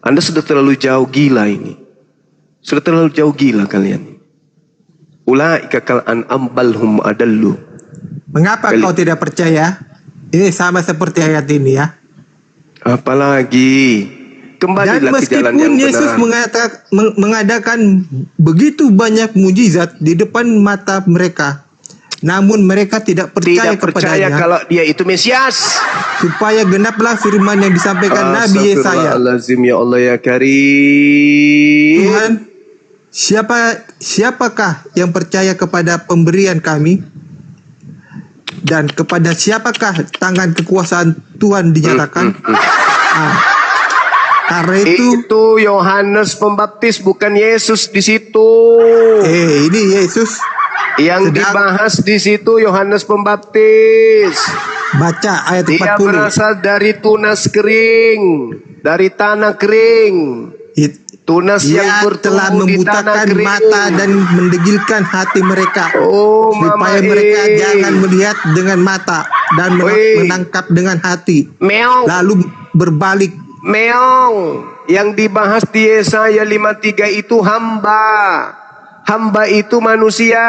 Speaker 1: Anda sudah terlalu jauh gila ini. Sudah terlalu jauh gila kalian. Ulaika kal an'am bal hum adallu.
Speaker 2: Mengapa kau tidak percaya? Ini sama seperti ayat ini ya.
Speaker 1: Apalagi
Speaker 2: Dan
Speaker 1: kembalilah ke jalan yang
Speaker 2: meskipun Yesus
Speaker 1: benar.
Speaker 2: mengadakan begitu banyak mujizat di depan mata mereka, namun mereka tidak percaya
Speaker 1: Tidak percaya
Speaker 2: kepadanya,
Speaker 1: kalau dia itu Mesias.
Speaker 2: supaya genaplah firman yang disampaikan Nabi Yesaya.
Speaker 1: Astagfirullahaladzim, ya Allah ya Karim.
Speaker 2: Tuhan, siapakah yang percaya kepada pemberian kami? Dan kepada siapakah tangan kekuasaan Tuhan dinyatakan? Karena
Speaker 1: Itu Yohanes Pembaptis, bukan Yesus di situ.
Speaker 2: ini Yesus.
Speaker 1: Yang
Speaker 2: sedang
Speaker 1: dibahas di situ Yohanes Pembaptis.
Speaker 2: baca ayat
Speaker 1: Dia
Speaker 2: 40.
Speaker 1: berasal dari tunas kering, dari tanah kering. Tunas
Speaker 2: Dia
Speaker 1: yang
Speaker 2: telah
Speaker 1: bertumbuh di tanah
Speaker 2: membutakan
Speaker 1: kering.
Speaker 2: mata dan mendegilkan hati mereka,
Speaker 1: Oh,
Speaker 2: supaya
Speaker 1: Mama
Speaker 2: mereka
Speaker 1: E.
Speaker 2: jangan melihat dengan mata dan
Speaker 1: Weh.
Speaker 2: menangkap dengan hati,
Speaker 1: Meong.
Speaker 2: lalu berbalik.
Speaker 1: Meong. Yang dibahas di Yesaya 53 itu hamba. Hamba itu manusia.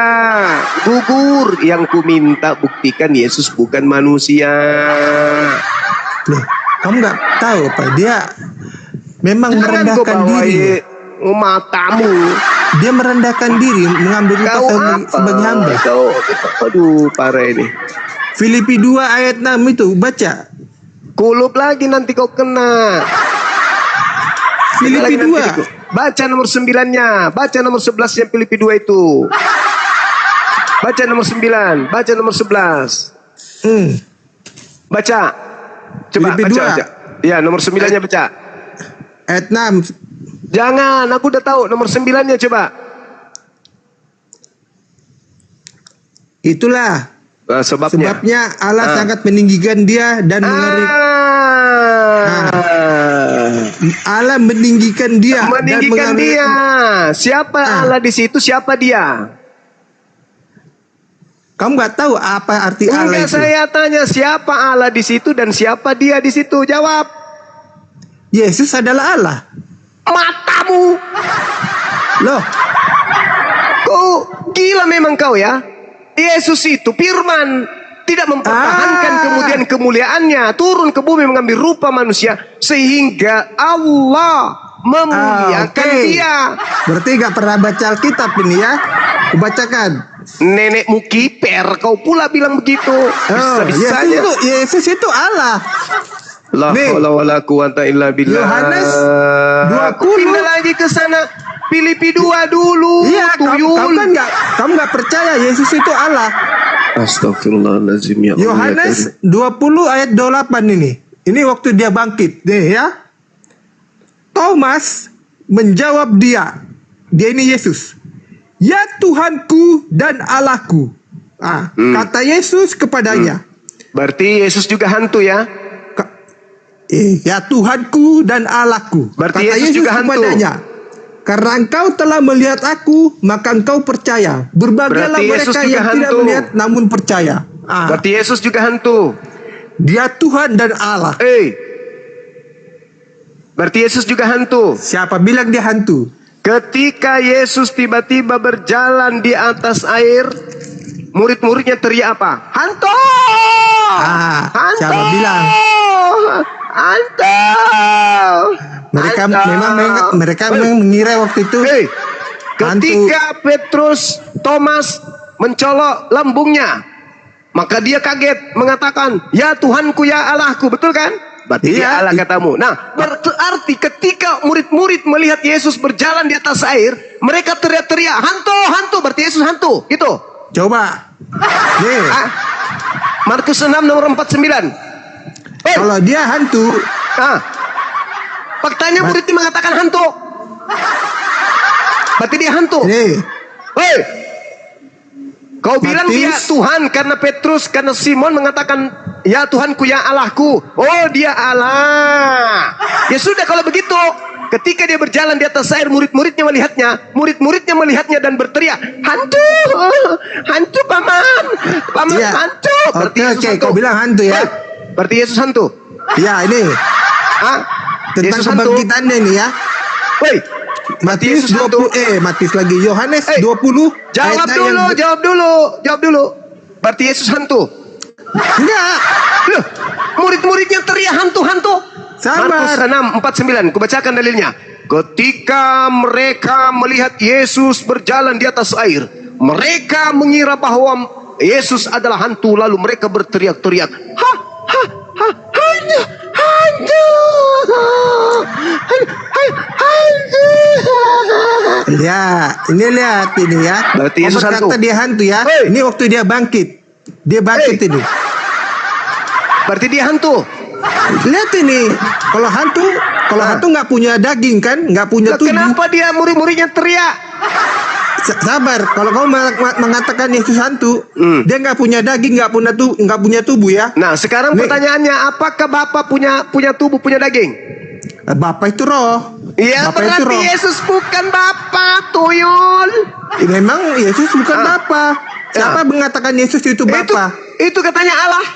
Speaker 1: Gugur. Yang ku minta buktikan Yesus bukan manusia.
Speaker 2: Loh, kamu nggak tahu apa? Dia memang
Speaker 1: Jangan kau
Speaker 2: merendahkan
Speaker 1: bawa
Speaker 2: diri.
Speaker 1: matamu.
Speaker 2: Dia merendahkan diri, mengambil rupa
Speaker 1: Kau
Speaker 2: sebagai hamba.
Speaker 1: Kau, aduh parah ini.
Speaker 2: Filipi 2 ayat 6 itu baca.
Speaker 1: Kulup lagi nanti kau kena.
Speaker 2: Filipi
Speaker 1: Lagi nanti
Speaker 2: 2.
Speaker 1: Baca nomor 9-nya. Baca nomor 11-nya Filipi 2 itu. Baca nomor 9. Baca nomor 11. Baca. Coba
Speaker 2: Filipi
Speaker 1: baca,
Speaker 2: 2.
Speaker 1: baca. Ya, nomor 9-nya baca.
Speaker 2: Ayat 6.
Speaker 1: Jangan, aku udah tahu nomor 9-nya coba.
Speaker 2: Itulah
Speaker 1: Sebabnya.
Speaker 2: sebabnya Allah sangat meninggikan dia dan Allah meninggikan dia
Speaker 1: Meninggikan
Speaker 2: dan
Speaker 1: dia. Siapa Allah di situ? Siapa dia?
Speaker 2: Kamu nggak tahu apa arti Allah
Speaker 1: Enggak,
Speaker 2: itu?
Speaker 1: saya tanya siapa Allah di situ dan siapa dia di situ. Jawab.
Speaker 2: Yesus adalah Allah.
Speaker 1: Matamu.
Speaker 2: Loh,
Speaker 1: Kau gila memang kau ya. Yesus itu firman, tidak mempertahankan kemudian kemuliaannya, turun ke bumi mengambil rupa manusia sehingga Allah memuliakan
Speaker 2: oke.
Speaker 1: dia.
Speaker 2: Berarti nggak pernah baca Alkitab ini ya? Kubacakan.
Speaker 1: Nenekmu kiper, kau pula bilang begitu. Bisa-bisanya.
Speaker 2: Yesus itu Allah.
Speaker 1: La
Speaker 2: Nih.
Speaker 1: haula wala quwata illa billah.
Speaker 2: Yohanes
Speaker 1: Aku
Speaker 2: 20.
Speaker 1: pindah lagi ke sana. Filipi 2 dulu.
Speaker 2: Iya,
Speaker 1: tuyul.
Speaker 2: kamu nggak percaya Yesus itu Allah.
Speaker 1: Astagfirullahaladzim ya Allah.
Speaker 2: Yohanes 20 ayat 28 ini. Ini waktu dia bangkit, deh ya. Thomas menjawab dia. Dia ini Yesus. Ya Tuhanku dan Allahku. Kata Yesus kepadanya.
Speaker 1: Berarti Yesus juga hantu ya?
Speaker 2: Ya Tuhanku dan Allahku.
Speaker 1: Berarti
Speaker 2: Kata
Speaker 1: Yesus juga hantu.
Speaker 2: kepadanya. Karena engkau telah melihat aku, maka engkau percaya. Berbahagialah
Speaker 1: Berarti Yesus
Speaker 2: mereka
Speaker 1: juga
Speaker 2: yang tidak
Speaker 1: hantu.
Speaker 2: melihat namun percaya.
Speaker 1: Berarti Yesus juga hantu.
Speaker 2: Dia Tuhan dan Allah.
Speaker 1: Berarti Yesus juga hantu.
Speaker 2: Siapa bilang dia hantu?
Speaker 1: Ketika Yesus tiba-tiba berjalan di atas air, murid-muridnya teriak apa? Hantu! Hantu!
Speaker 2: Siapa bilang?
Speaker 1: Hantu.
Speaker 2: Mereka
Speaker 1: Hantu.
Speaker 2: memang mengira waktu itu
Speaker 1: Hei, ketika Petrus Thomas mencolok lambungnya, maka dia kaget mengatakan, "Ya Tuhanku, ya Allahku." Betul kan? Berarti dia Allah katamu. Nah, berarti ketika murid-murid melihat Yesus berjalan di atas air, mereka teriak-teriak, "Hantu, hantu." Berarti Yesus hantu. Gitu.
Speaker 2: coba. Nih,
Speaker 1: Markus 6 nomor 49. Hei,
Speaker 2: kalau dia hantu,
Speaker 1: faktanya murid ini mengatakan hantu. Berarti dia hantu.
Speaker 2: nih,
Speaker 1: Hei, kau bilang
Speaker 2: Matius.
Speaker 1: dia Tuhan karena Petrus, karena Simon mengatakan, "Ya Tuhanku, ya Allahku." Oh, dia Allah. Ya sudah kalau begitu, ketika dia berjalan di atas air, murid-muridnya melihatnya dan berteriak, "Hantu, hantu paman, paman
Speaker 2: Iya.
Speaker 1: hantu." Berarti
Speaker 2: Oke,
Speaker 1: Yesus hantu.
Speaker 2: kau bilang hantu ya.
Speaker 1: Hei, berarti Yesus hantu.
Speaker 2: Ya, ini
Speaker 1: Hah?
Speaker 2: tentang
Speaker 1: Yesus hantu.
Speaker 2: kebangkitannya ini ya.
Speaker 1: Woi, berarti
Speaker 2: Matius
Speaker 1: Yesus hantu.
Speaker 2: 20 Matius lagi Yohanes
Speaker 1: Hei,
Speaker 2: 20
Speaker 1: Jawab
Speaker 2: ayatnya
Speaker 1: dulu,
Speaker 2: yang-
Speaker 1: jawab dulu. Berarti Yesus hantu.
Speaker 2: Enggak.
Speaker 1: Loh, murid-muridnya teriak hantu-hantu.
Speaker 2: Sabar.
Speaker 1: Markus 6:49, kubacakan dalilnya. Ketika mereka melihat Yesus berjalan di atas air, mereka mengira bahwa Yesus adalah hantu, lalu mereka berteriak-teriak, "Ha, ha, ha, hantu, hantu, hantu."
Speaker 2: Ya, ini lihat ini ya.
Speaker 1: Berarti Yesus
Speaker 2: Kau berkata
Speaker 1: hantu.
Speaker 2: dia hantu ya.
Speaker 1: Hei.
Speaker 2: Ini waktu dia bangkit. Dia bangkit
Speaker 1: Hei.
Speaker 2: ini.
Speaker 1: Berarti dia hantu.
Speaker 2: Lihat ini. Kalau hantu nggak punya daging kan, nggak punya
Speaker 1: Lah,
Speaker 2: tubuh.
Speaker 1: kenapa dia murid-muridnya teriak?
Speaker 2: Sabar. Kalau kau mengatakan Yesus hantu, dia nggak punya daging, nggak punya tubuh ya.
Speaker 1: Nah, sekarang
Speaker 2: Nih.
Speaker 1: pertanyaannya, apakah Bapak punya tubuh, punya daging?
Speaker 2: Bapak itu roh.
Speaker 1: Iya,
Speaker 2: Bapak itu
Speaker 1: berarti
Speaker 2: roh.
Speaker 1: Yesus bukan Bapak, tuyul.
Speaker 2: Memang Yesus bukan Bapak. Siapa mengatakan Yesus itu Bapak?
Speaker 1: Itu katanya Allah.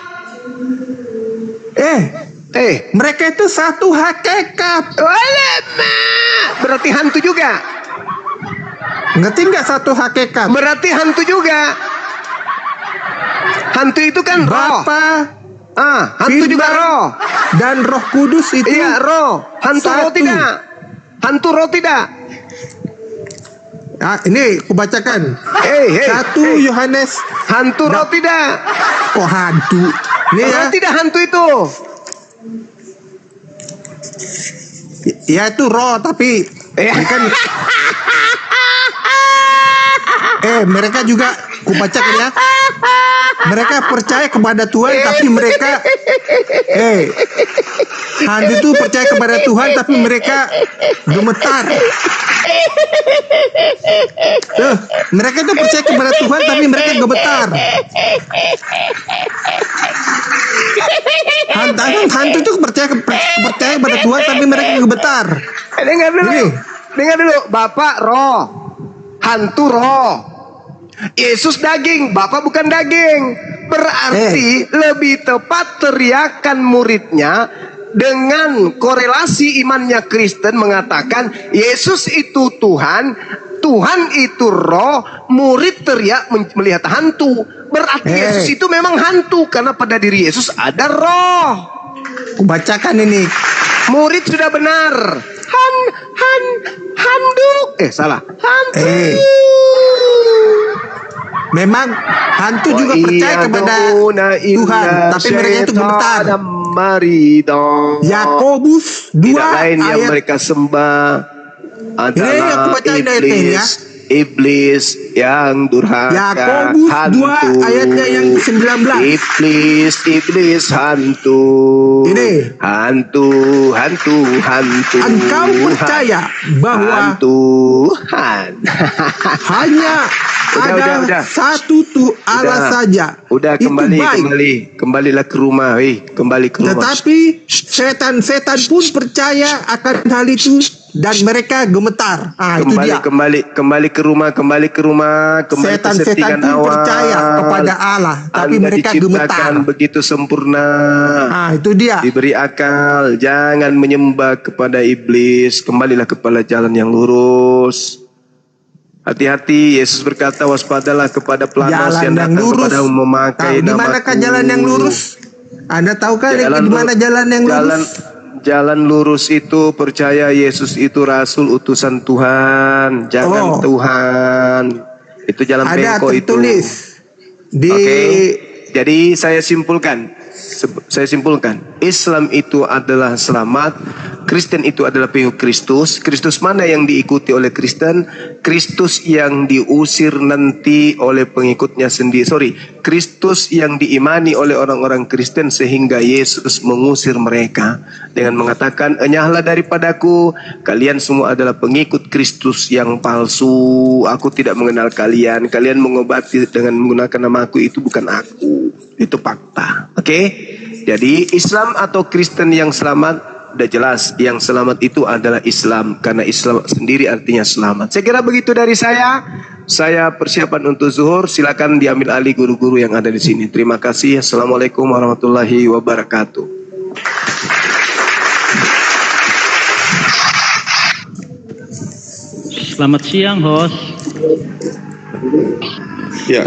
Speaker 2: Mereka itu satu hakikat.
Speaker 1: Alamak, berarti hantu juga.
Speaker 2: Ngerti nggak satu hakikat?
Speaker 1: Berarti hantu juga. Hantu itu kan roh.
Speaker 2: Bapa,
Speaker 1: Hantu juga
Speaker 2: Firman,
Speaker 1: roh.
Speaker 2: dan Roh Kudus itu.
Speaker 1: Iya, roh. Hantu roh
Speaker 2: satu.
Speaker 1: tidak. Hantu roh tidak.
Speaker 2: Ini kubacakan.
Speaker 1: Hei.
Speaker 2: 1 Yohanes.
Speaker 1: Hantu roh tidak.
Speaker 2: Oh, hantu. Ini ya.
Speaker 1: Roh tidak hantu itu.
Speaker 2: Ya itu roh tapi kan mereka juga kubacakan ya. Mereka percaya kepada Tuhan tapi mereka hantu itu percaya kepada Tuhan tapi mereka gemetar. Mereka itu percaya kepada Tuhan tapi mereka gemetar. Hantu itu percaya kepada Tuhan tapi mereka gemetar.
Speaker 1: Dengar dulu.
Speaker 2: Ini.
Speaker 1: Dengar dulu. Bapak roh. Hantu roh. Yesus daging, Bapak bukan daging. Berarti lebih tepat teriakan muridnya dengan korelasi imannya Kristen mengatakan Yesus itu Tuhan, Tuhan itu roh, murid teriak melihat hantu. Berarti Yesus itu memang hantu karena pada diri Yesus ada roh.
Speaker 2: Kubacakan ini.
Speaker 1: Murid sudah benar. Handuk. Salah. Hantu.
Speaker 2: Memang hantu juga percaya kepada Tuhan, tapi mereka itu gemetar. Yakobus 2
Speaker 1: Tidak lain yang
Speaker 2: ayat
Speaker 1: mereka sembah
Speaker 2: Ini aku
Speaker 1: adalah
Speaker 2: bacain ayatnya ya.
Speaker 1: iblis yang durhaka,
Speaker 2: Yakobus 2 ayatnya yang 19.
Speaker 1: Iblis hantu.
Speaker 2: Ini.
Speaker 1: Hantu.
Speaker 2: Engkau percaya bahwa
Speaker 1: Tuhan.
Speaker 2: hanya ada
Speaker 1: udah.
Speaker 2: satu Allah saja.
Speaker 1: Udah
Speaker 2: Itu baik.
Speaker 1: kembalilah ke rumah, kembali ke rumah.
Speaker 2: Tetapi setan pun percaya akan hal itu dan mereka gemetar. Itu dia.
Speaker 1: Kembali ke rumah, kembali ke
Speaker 2: Setan
Speaker 1: settingan
Speaker 2: pun
Speaker 1: awal.
Speaker 2: percaya kepada Allah, tapi
Speaker 1: Anda
Speaker 2: mereka gemetar.
Speaker 1: diciptakan begitu sempurna.
Speaker 2: Itu dia.
Speaker 1: Diberi akal, jangan menyembah kepada iblis, kembalilah kepada jalan yang lurus. Hati-hati, Yesus berkata, waspadalah kepada pelanos
Speaker 2: Jalan
Speaker 1: yang
Speaker 2: yang
Speaker 1: datang
Speaker 2: lurus.
Speaker 1: kepadamu memakai
Speaker 2: Di manakah
Speaker 1: namaku.
Speaker 2: jalan yang lurus? Anda tahu kan
Speaker 1: Jalan
Speaker 2: di mana jalan yang lurus?
Speaker 1: Jalan lurus itu percaya Yesus itu rasul utusan Tuhan, jangan Tuhan. Itu jalan
Speaker 2: Ada
Speaker 1: bengkok itu.
Speaker 2: tertulis di
Speaker 1: Jadi saya simpulkan, Islam itu adalah selamat, Kristen itu adalah pengikut Kristus. Kristus mana yang diikuti oleh Kristen? Kristus yang diusir nanti oleh pengikutnya sendiri. Kristus yang diimani oleh orang-orang Kristen sehingga Yesus mengusir mereka dengan mengatakan, enyahlah daripadaku, kalian semua adalah pengikut Kristus yang palsu. Aku tidak mengenal kalian. Kalian mengobati dengan menggunakan namaku, itu bukan aku. Itu fakta. Oke? Jadi Islam atau Kristen yang selamat, udah jelas. Yang selamat itu adalah Islam, karena Islam sendiri artinya selamat. Saya kira begitu dari saya. Saya persiapan untuk zuhur. Silakan diambil alih guru-guru yang ada di sini. Terima kasih. Assalamualaikum warahmatullahi wabarakatuh.
Speaker 7: Selamat siang, host.
Speaker 6: Ya,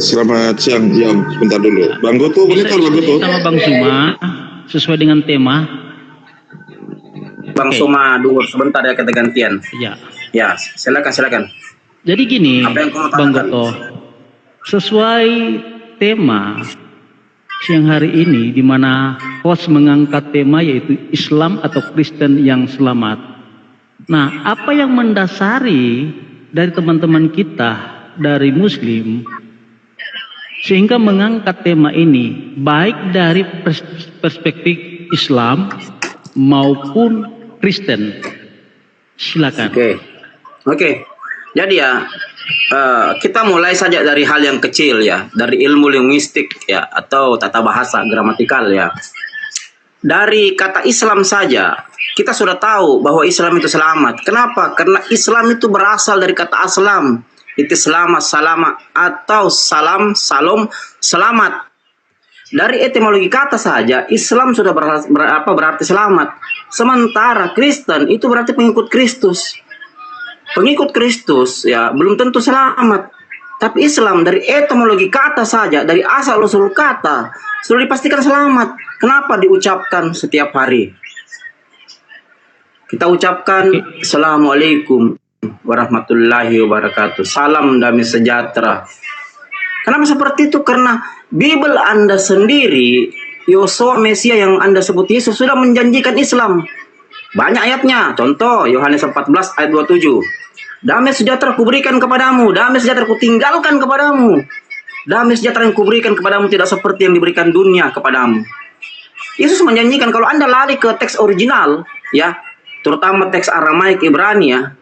Speaker 6: selamat siang. Ya, sebentar dulu. Bang Goto, monitor Bang Goto.
Speaker 7: Sama Bang Suma, sesuai dengan tema.
Speaker 8: Bang Suma dulu sebentar ya, kita gantian.
Speaker 7: Ya.
Speaker 8: Ya, silakan.
Speaker 7: Jadi gini,
Speaker 8: Apa yang kamu
Speaker 7: Bang
Speaker 8: tanyakan?
Speaker 7: Goto, sesuai tema siang hari ini, di mana host mengangkat tema yaitu Islam atau Kristen yang selamat. Nah, apa yang mendasari dari teman-teman kita dari Muslim sehingga mengangkat tema ini, baik dari perspektif Islam maupun Kristen? Silakan.
Speaker 8: Oke. Jadi ya, kita mulai saja dari hal yang kecil ya, dari ilmu linguistik ya, atau tata bahasa gramatikal ya. Dari kata Islam saja, kita sudah tahu bahwa Islam itu selamat. Kenapa? Karena Islam itu berasal dari kata aslam. Itu selamat, salama, atau salam, salom, selamat. Dari etimologi kata saja, Islam sudah berarti selamat. Sementara Kristen itu berarti pengikut Kristus. Pengikut Kristus ya belum tentu selamat. Tapi Islam dari etimologi kata saja, dari asal usul kata, sudah dipastikan selamat. Kenapa diucapkan setiap hari? Kita ucapkan Assalamualaikum warahmatullahi wabarakatuh. Salam damai sejahtera. Kenapa seperti itu? Karena Bible Anda sendiri, Yosua Mesia yang Anda sebut Yesus, sudah menjanjikan Islam. Banyak ayatnya. Contoh Yohanes 14 ayat 27. Damai sejahtera kuberikan kepadamu, damai sejahtera kutinggalkan kepadamu. Damai sejahtera yang kuberikan kepadamu tidak seperti yang diberikan dunia kepadamu. Yesus menjanjikan kalau Anda lari ke teks original ya, terutama teks Aramaik, Ibrani ya,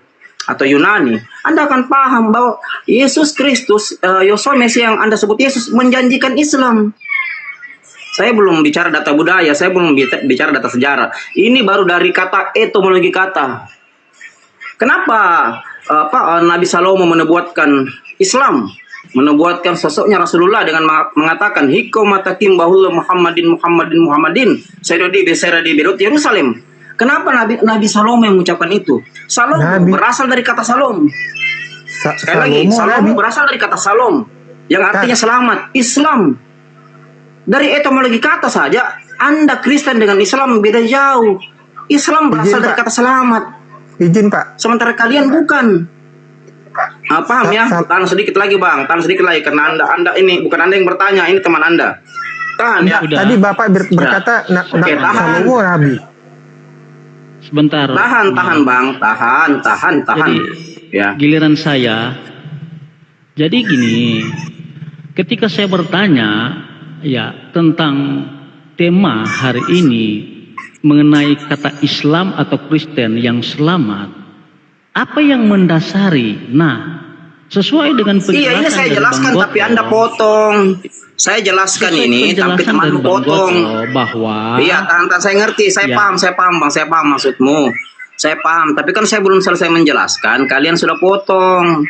Speaker 8: atau Yunani, Anda akan paham bahwa Yesus Kristus, Yosua Mesia yang Anda sebut Yesus, menjanjikan Islam. Saya belum bicara data budaya, saya belum bicara data sejarah. Ini baru dari kata etimologi kata. Kenapa Nabi Salomo menubuatkan Islam, menubuatkan sosoknya Rasulullah dengan mengatakan hikmatakim bahul Muhammadin sayyidi Beirut Yerusalem. Kenapa Nabi Salomo yang mengucapkan itu? Salomo berasal dari kata salom. Sekali lagi, Salomo berasal dari kata salom, yang artinya selamat. Islam, dari etimologi kata saja, Anda Kristen dengan Islam beda jauh. Islam berasal dari kata selamat.
Speaker 2: Izin Pak.
Speaker 8: Sementara kalian bukan. Paham ya? Tahan sedikit lagi Bang, tahan sedikit lagi, karena Anda ini bukan Anda yang bertanya, ini teman Anda. Tahan ya.
Speaker 2: Tadi Bapak berkata Salomo Nabi.
Speaker 7: Sebentar.
Speaker 8: Tahan Bang, tahan.
Speaker 7: Jadi,
Speaker 8: ya.
Speaker 7: Giliran saya. Jadi gini, ketika saya bertanya ya tentang tema hari ini mengenai kata Islam atau Kristen yang selamat, apa yang mendasari? Nah, sesuai dengan penjelasan
Speaker 8: ini saya jelaskan tapi Anda potong. Saya jelaskan ini tapi temanmu potong.
Speaker 7: Bahwa
Speaker 8: iya, tahan, saya ngerti, saya paham Bang, saya paham maksudmu. Saya paham, tapi kan saya belum selesai menjelaskan, kalian sudah potong.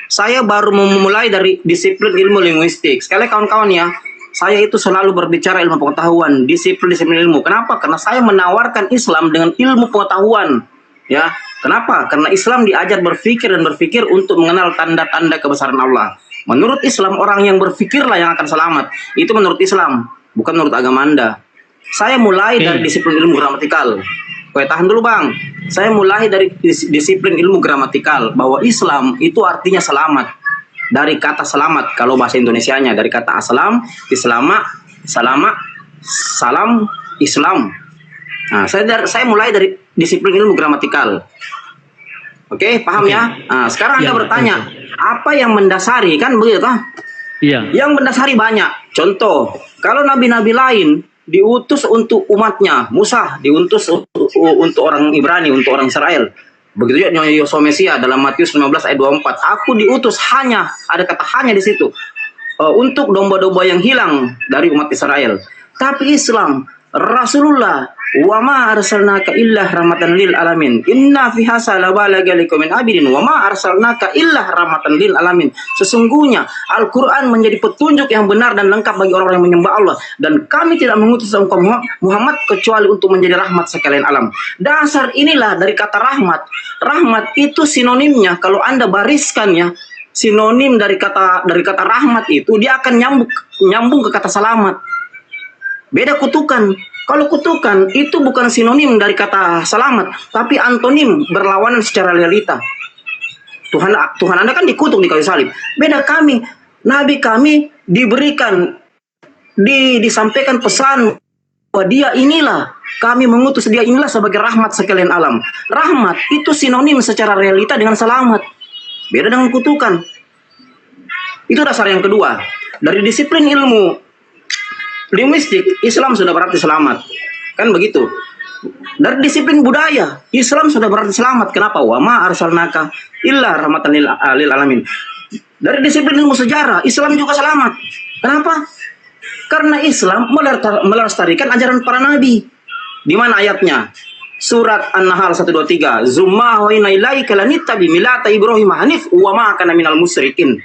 Speaker 8: Saya baru memulai dari disiplin ilmu linguistik. Sekali kawan-kawan ya, saya itu selalu berbicara ilmu pengetahuan, disiplin ilmu. Kenapa? Karena saya menawarkan Islam dengan ilmu pengetahuan. Ya, kenapa? Karena Islam diajar berpikir dan berpikir untuk mengenal tanda-tanda kebesaran Allah. Menurut Islam, orang yang berpikirlah yang akan selamat. Itu menurut Islam. bukan menurut agama Anda. Saya mulai dari disiplin ilmu gramatikal. Oke, tahan dulu Bang. Saya mulai dari disiplin ilmu gramatikal bahwa Islam itu artinya selamat. Dari kata selamat, kalau bahasa Indonesianya dari kata assalam, islama, salama, salam, Islam. Nah, saya mulai dari disiplin ilmu gramatikal. Oke, paham ya? Nah, sekarang Anda bertanya, apa yang mendasari, kan begitu kan?
Speaker 7: Iya.
Speaker 8: Yang mendasari banyak. Contoh, kalau nabi-nabi lain diutus untuk umatnya, Musa diutus untuk orang Ibrani, untuk orang Israel. Begitu juga Yosua Mesia dalam Matius 15 ayat 24. Aku diutus hanya, ada kata hanya di situ, untuk domba-domba yang hilang dari umat Israel. Tapi Islam, Rasulullah, wa ma arsalnaka illa rahmatan lil alamin. Inna fi hasa la balaga liqaumin abidin wa ma arsalnaka illa rahmatan lil alamin. Sesungguhnya Al-Qur'an menjadi petunjuk yang benar dan lengkap bagi orang-orang yang menyembah Allah, dan kami tidak mengutus engkau Muhammad kecuali untuk menjadi rahmat sekalian alam. Dasar inilah dari kata rahmat. Rahmat itu sinonimnya, kalau Anda bariskan ya, sinonim dari kata rahmat itu dia akan nyambung ke kata selamat. Beda kutukan. Kalau kutukan itu bukan sinonim dari kata selamat, tapi antonim, berlawanan secara realita. Tuhan Anda kan dikutuk di kayu salib. Beda kami, nabi kami diberikan, disampaikan pesan bahwa dia inilah, kami mengutus dia inilah sebagai rahmat sekalian alam. Rahmat itu sinonim secara realita dengan selamat. Beda dengan kutukan. Itu dasar yang kedua. Dari disiplin ilmu linguistik, Islam sudah berarti selamat. Kan begitu. Dari disiplin budaya, Islam sudah berarti selamat. Kenapa? Wa ma arsalnaka illa rahmatan lil alamin. Dari disiplin ilmu sejarah, Islam juga selamat. Kenapa? Karena Islam melestarikan ajaran para nabi. Di mana ayatnya? Surat An-Nahl 123. Zumma wa inna ilaika lanittabi milata Ibrahim hanif wa ma kana minal musyrikin.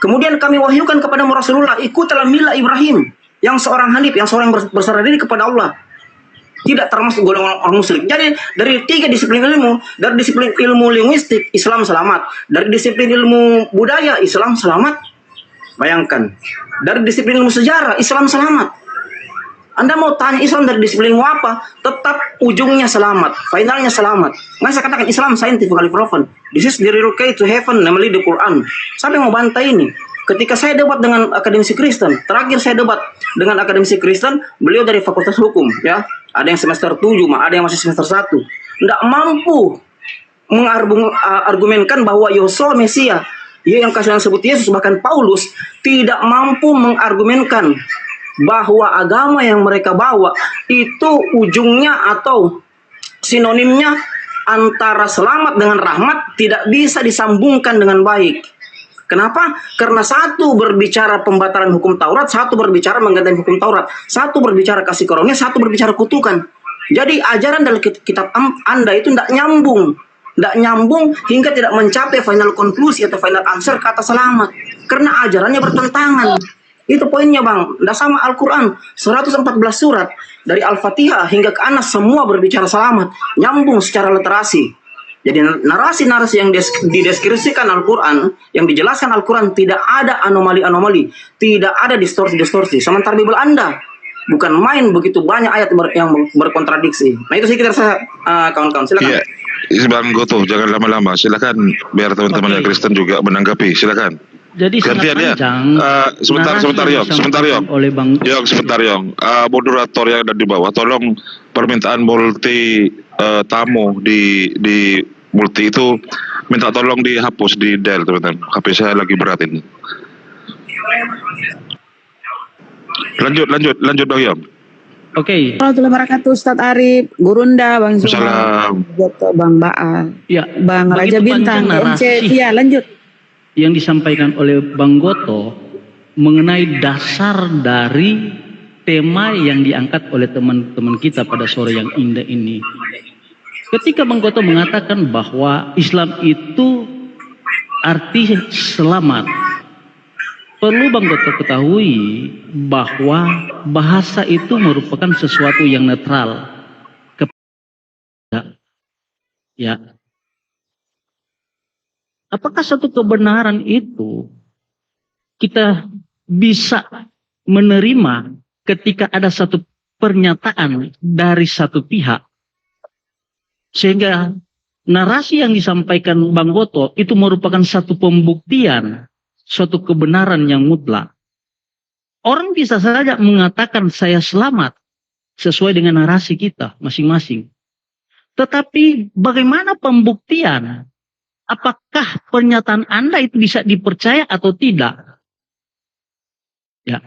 Speaker 8: Kemudian kami wahyukan kepada Rasulullah, ikutlah milah Ibrahim, yang seorang hanif, yang seorang berserah diri kepada Allah, tidak termasuk golongan orang musyrik. Jadi dari tiga disiplin ilmu, dari disiplin ilmu linguistik, Islam selamat. Dari disiplin ilmu budaya, Islam selamat. Bayangkan, dari disiplin ilmu sejarah, Islam selamat. Anda mau tanya Islam dari disiplin ilmu apa? Tetap ujungnya selamat, finalnya selamat. Masa katakan Islam scientifically proven. This is the real key to heaven, namely the Quran. Siapa yang mau bantah ini? Ketika saya debat dengan akademisi Kristen, terakhir saya debat dengan akademisi Kristen, beliau dari Fakultas Hukum, ya. Ada yang semester 7, ada yang masih semester 1. Tidak mampu mengargumenkan bahwa Yosua Mesia, yang kalian sebut Yesus, bahkan Paulus, tidak mampu mengargumenkan bahwa agama yang mereka bawa itu ujungnya atau sinonimnya antara selamat dengan rahmat tidak bisa disambungkan dengan baik. Kenapa? Karena satu berbicara pembatalan hukum Taurat, satu berbicara menggantikan hukum Taurat, satu berbicara kasih karunia, satu berbicara kutukan. Jadi ajaran dari kitab Anda itu tidak nyambung hingga tidak mencapai final konklusi atau final answer kata selamat. Karena ajarannya bertentangan. Itu poinnya Bang. Tidak sama Al-Quran 114 surat dari Al-Fatihah hingga ke Anas semua berbicara selamat, nyambung secara literasi. Jadi narasi-narasi yang dideskripsikan Al-Quran, yang dijelaskan Al-Quran, tidak ada anomali-anomali, tidak ada distorsi-distorsi. Sementara Bible Anda bukan main begitu banyak ayat yang berkontradiksi. Nah itu sih kita rasa kawan-kawan. Silakan.
Speaker 6: Iya, Bang Goto, jangan lama-lama. Silakan biar teman-teman yang Kristen juga menanggapi. Silakan.
Speaker 7: Jadi
Speaker 6: gantian ya. Sebentar Yong.
Speaker 7: Oleh Bang
Speaker 6: Sebentar Yong. Moderator yang ada di bawah, tolong permintaan multi tamu di multi itu minta tolong dihapus di Dell teman-teman. HP saya lagi berat ini. Lanjut Bang Yong.
Speaker 7: Oke.
Speaker 9: Warahmatullahi wabarakatuh, Ustadz Arif, Gurunda, Bang Zuma, Bang Baal,
Speaker 7: ya,
Speaker 9: Bang Raja Bintang, MC. Ya, lanjut.
Speaker 7: Yang disampaikan oleh Bang Goto mengenai dasar dari tema yang diangkat oleh teman-teman kita pada sore yang indah ini. Ketika Bang Goto mengatakan bahwa Islam itu arti selamat, perlu Bang Goto ketahui bahwa bahasa itu merupakan sesuatu yang netral. Ya. Apakah satu kebenaran itu kita bisa menerima ketika ada satu pernyataan dari satu pihak, sehingga narasi yang disampaikan Bang Goto itu merupakan satu pembuktian, suatu kebenaran yang mutlak. Orang bisa saja mengatakan saya selamat sesuai dengan narasi kita masing-masing. Tetapi bagaimana pembuktian? Apakah pernyataan Anda itu bisa dipercaya atau tidak? Ya.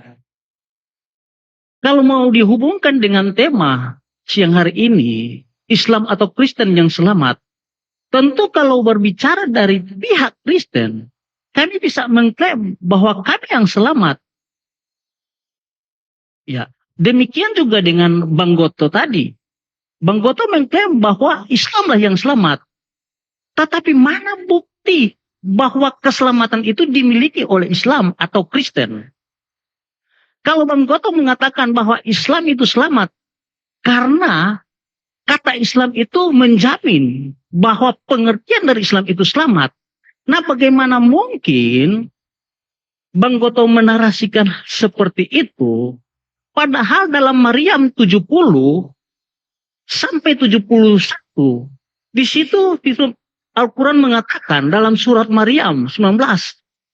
Speaker 7: Kalau mau dihubungkan dengan tema siang hari ini, Islam atau Kristen yang selamat, tentu kalau berbicara dari pihak Kristen, kami bisa mengklaim bahwa kami yang selamat. Ya, demikian juga dengan Bang Goto tadi. Bang Goto mengklaim bahwa Islamlah yang selamat. Tetapi mana bukti bahwa keselamatan itu dimiliki oleh Islam atau Kristen? Kalau Bang Goto mengatakan bahwa Islam itu selamat, karena kata Islam itu menjamin bahwa pengertian dari Islam itu selamat. Nah, bagaimana mungkin Bang Goto menarasikan seperti itu, padahal dalam Maryam 70 sampai 71, di situ Al-Quran mengatakan dalam surat Maryam 19,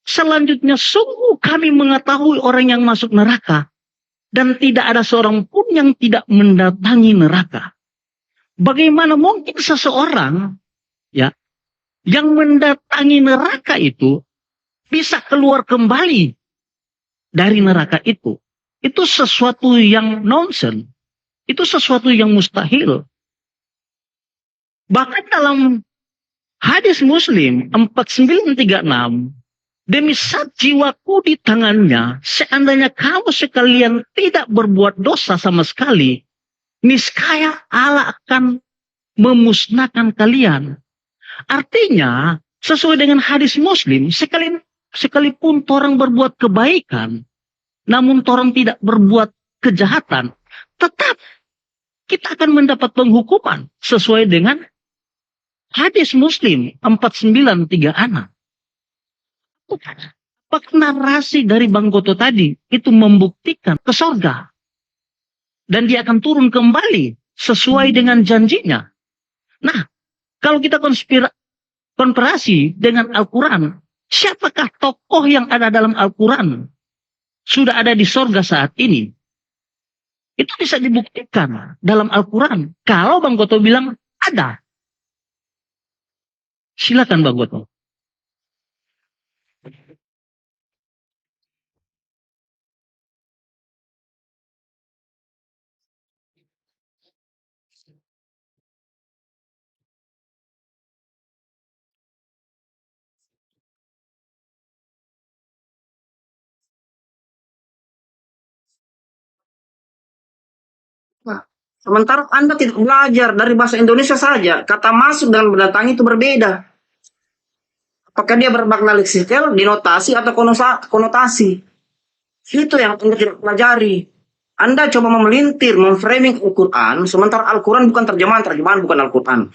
Speaker 7: selanjutnya sungguh kami mengetahui orang yang masuk neraka, dan tidak ada seorang pun yang tidak mendatangi neraka. Bagaimana mungkin seseorang ya yang mendatangi neraka itu bisa keluar kembali dari neraka itu? Itu sesuatu yang nonsens. Itu sesuatu yang mustahil. Bahkan dalam hadis Muslim 4936, demi sat jiwaku di tangannya, seandainya kamu sekalian tidak berbuat dosa sama sekali, niscaya Allah akan memusnahkan kalian. Artinya, sesuai dengan hadis Muslim, sekalipun orang berbuat kebaikan, namun orang tidak berbuat kejahatan, tetap kita akan mendapat penghukuman sesuai dengan hadis Muslim 493 anak. Apakah narasi dari Bang Goto tadi itu membuktikan ke surga? Dan dia akan turun kembali sesuai dengan janjinya. Nah, kalau kita komparasi dengan Al-Quran, siapakah tokoh yang ada dalam Al-Quran sudah ada di surga saat ini? Itu bisa dibuktikan dalam Al-Quran. Kalau Bang Goto bilang ada. Silakan Bang Goto.
Speaker 8: Nah, sementara Anda tidak belajar dari bahasa Indonesia saja, kata masuk dan mendatangi itu berbeda. Apakah dia bermakna leksikal, dinotasi, atau konotasi? Itu yang Anda tidak pelajari. Anda coba memelintir, memframing Al-Quran, sementara Al-Quran bukan terjemahan bukan Al-Quran.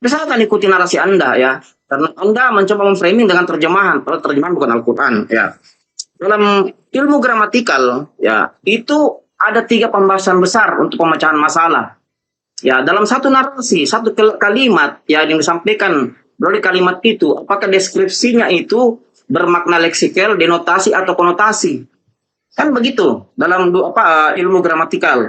Speaker 8: Misalkan ikuti narasi Anda ya, karena Anda mencoba memframing dengan terjemahan, padahal terjemahan bukan Al-Quran ya. Dalam ilmu gramatikal ya, itu ada 3 pembahasan besar untuk pemecahan masalah. Ya, dalam satu narasi, satu kalimat ya yang disampaikan melalui kalimat itu, apakah deskripsinya itu bermakna leksikal, denotasi atau konotasi? Kan begitu dalam ilmu gramatikal.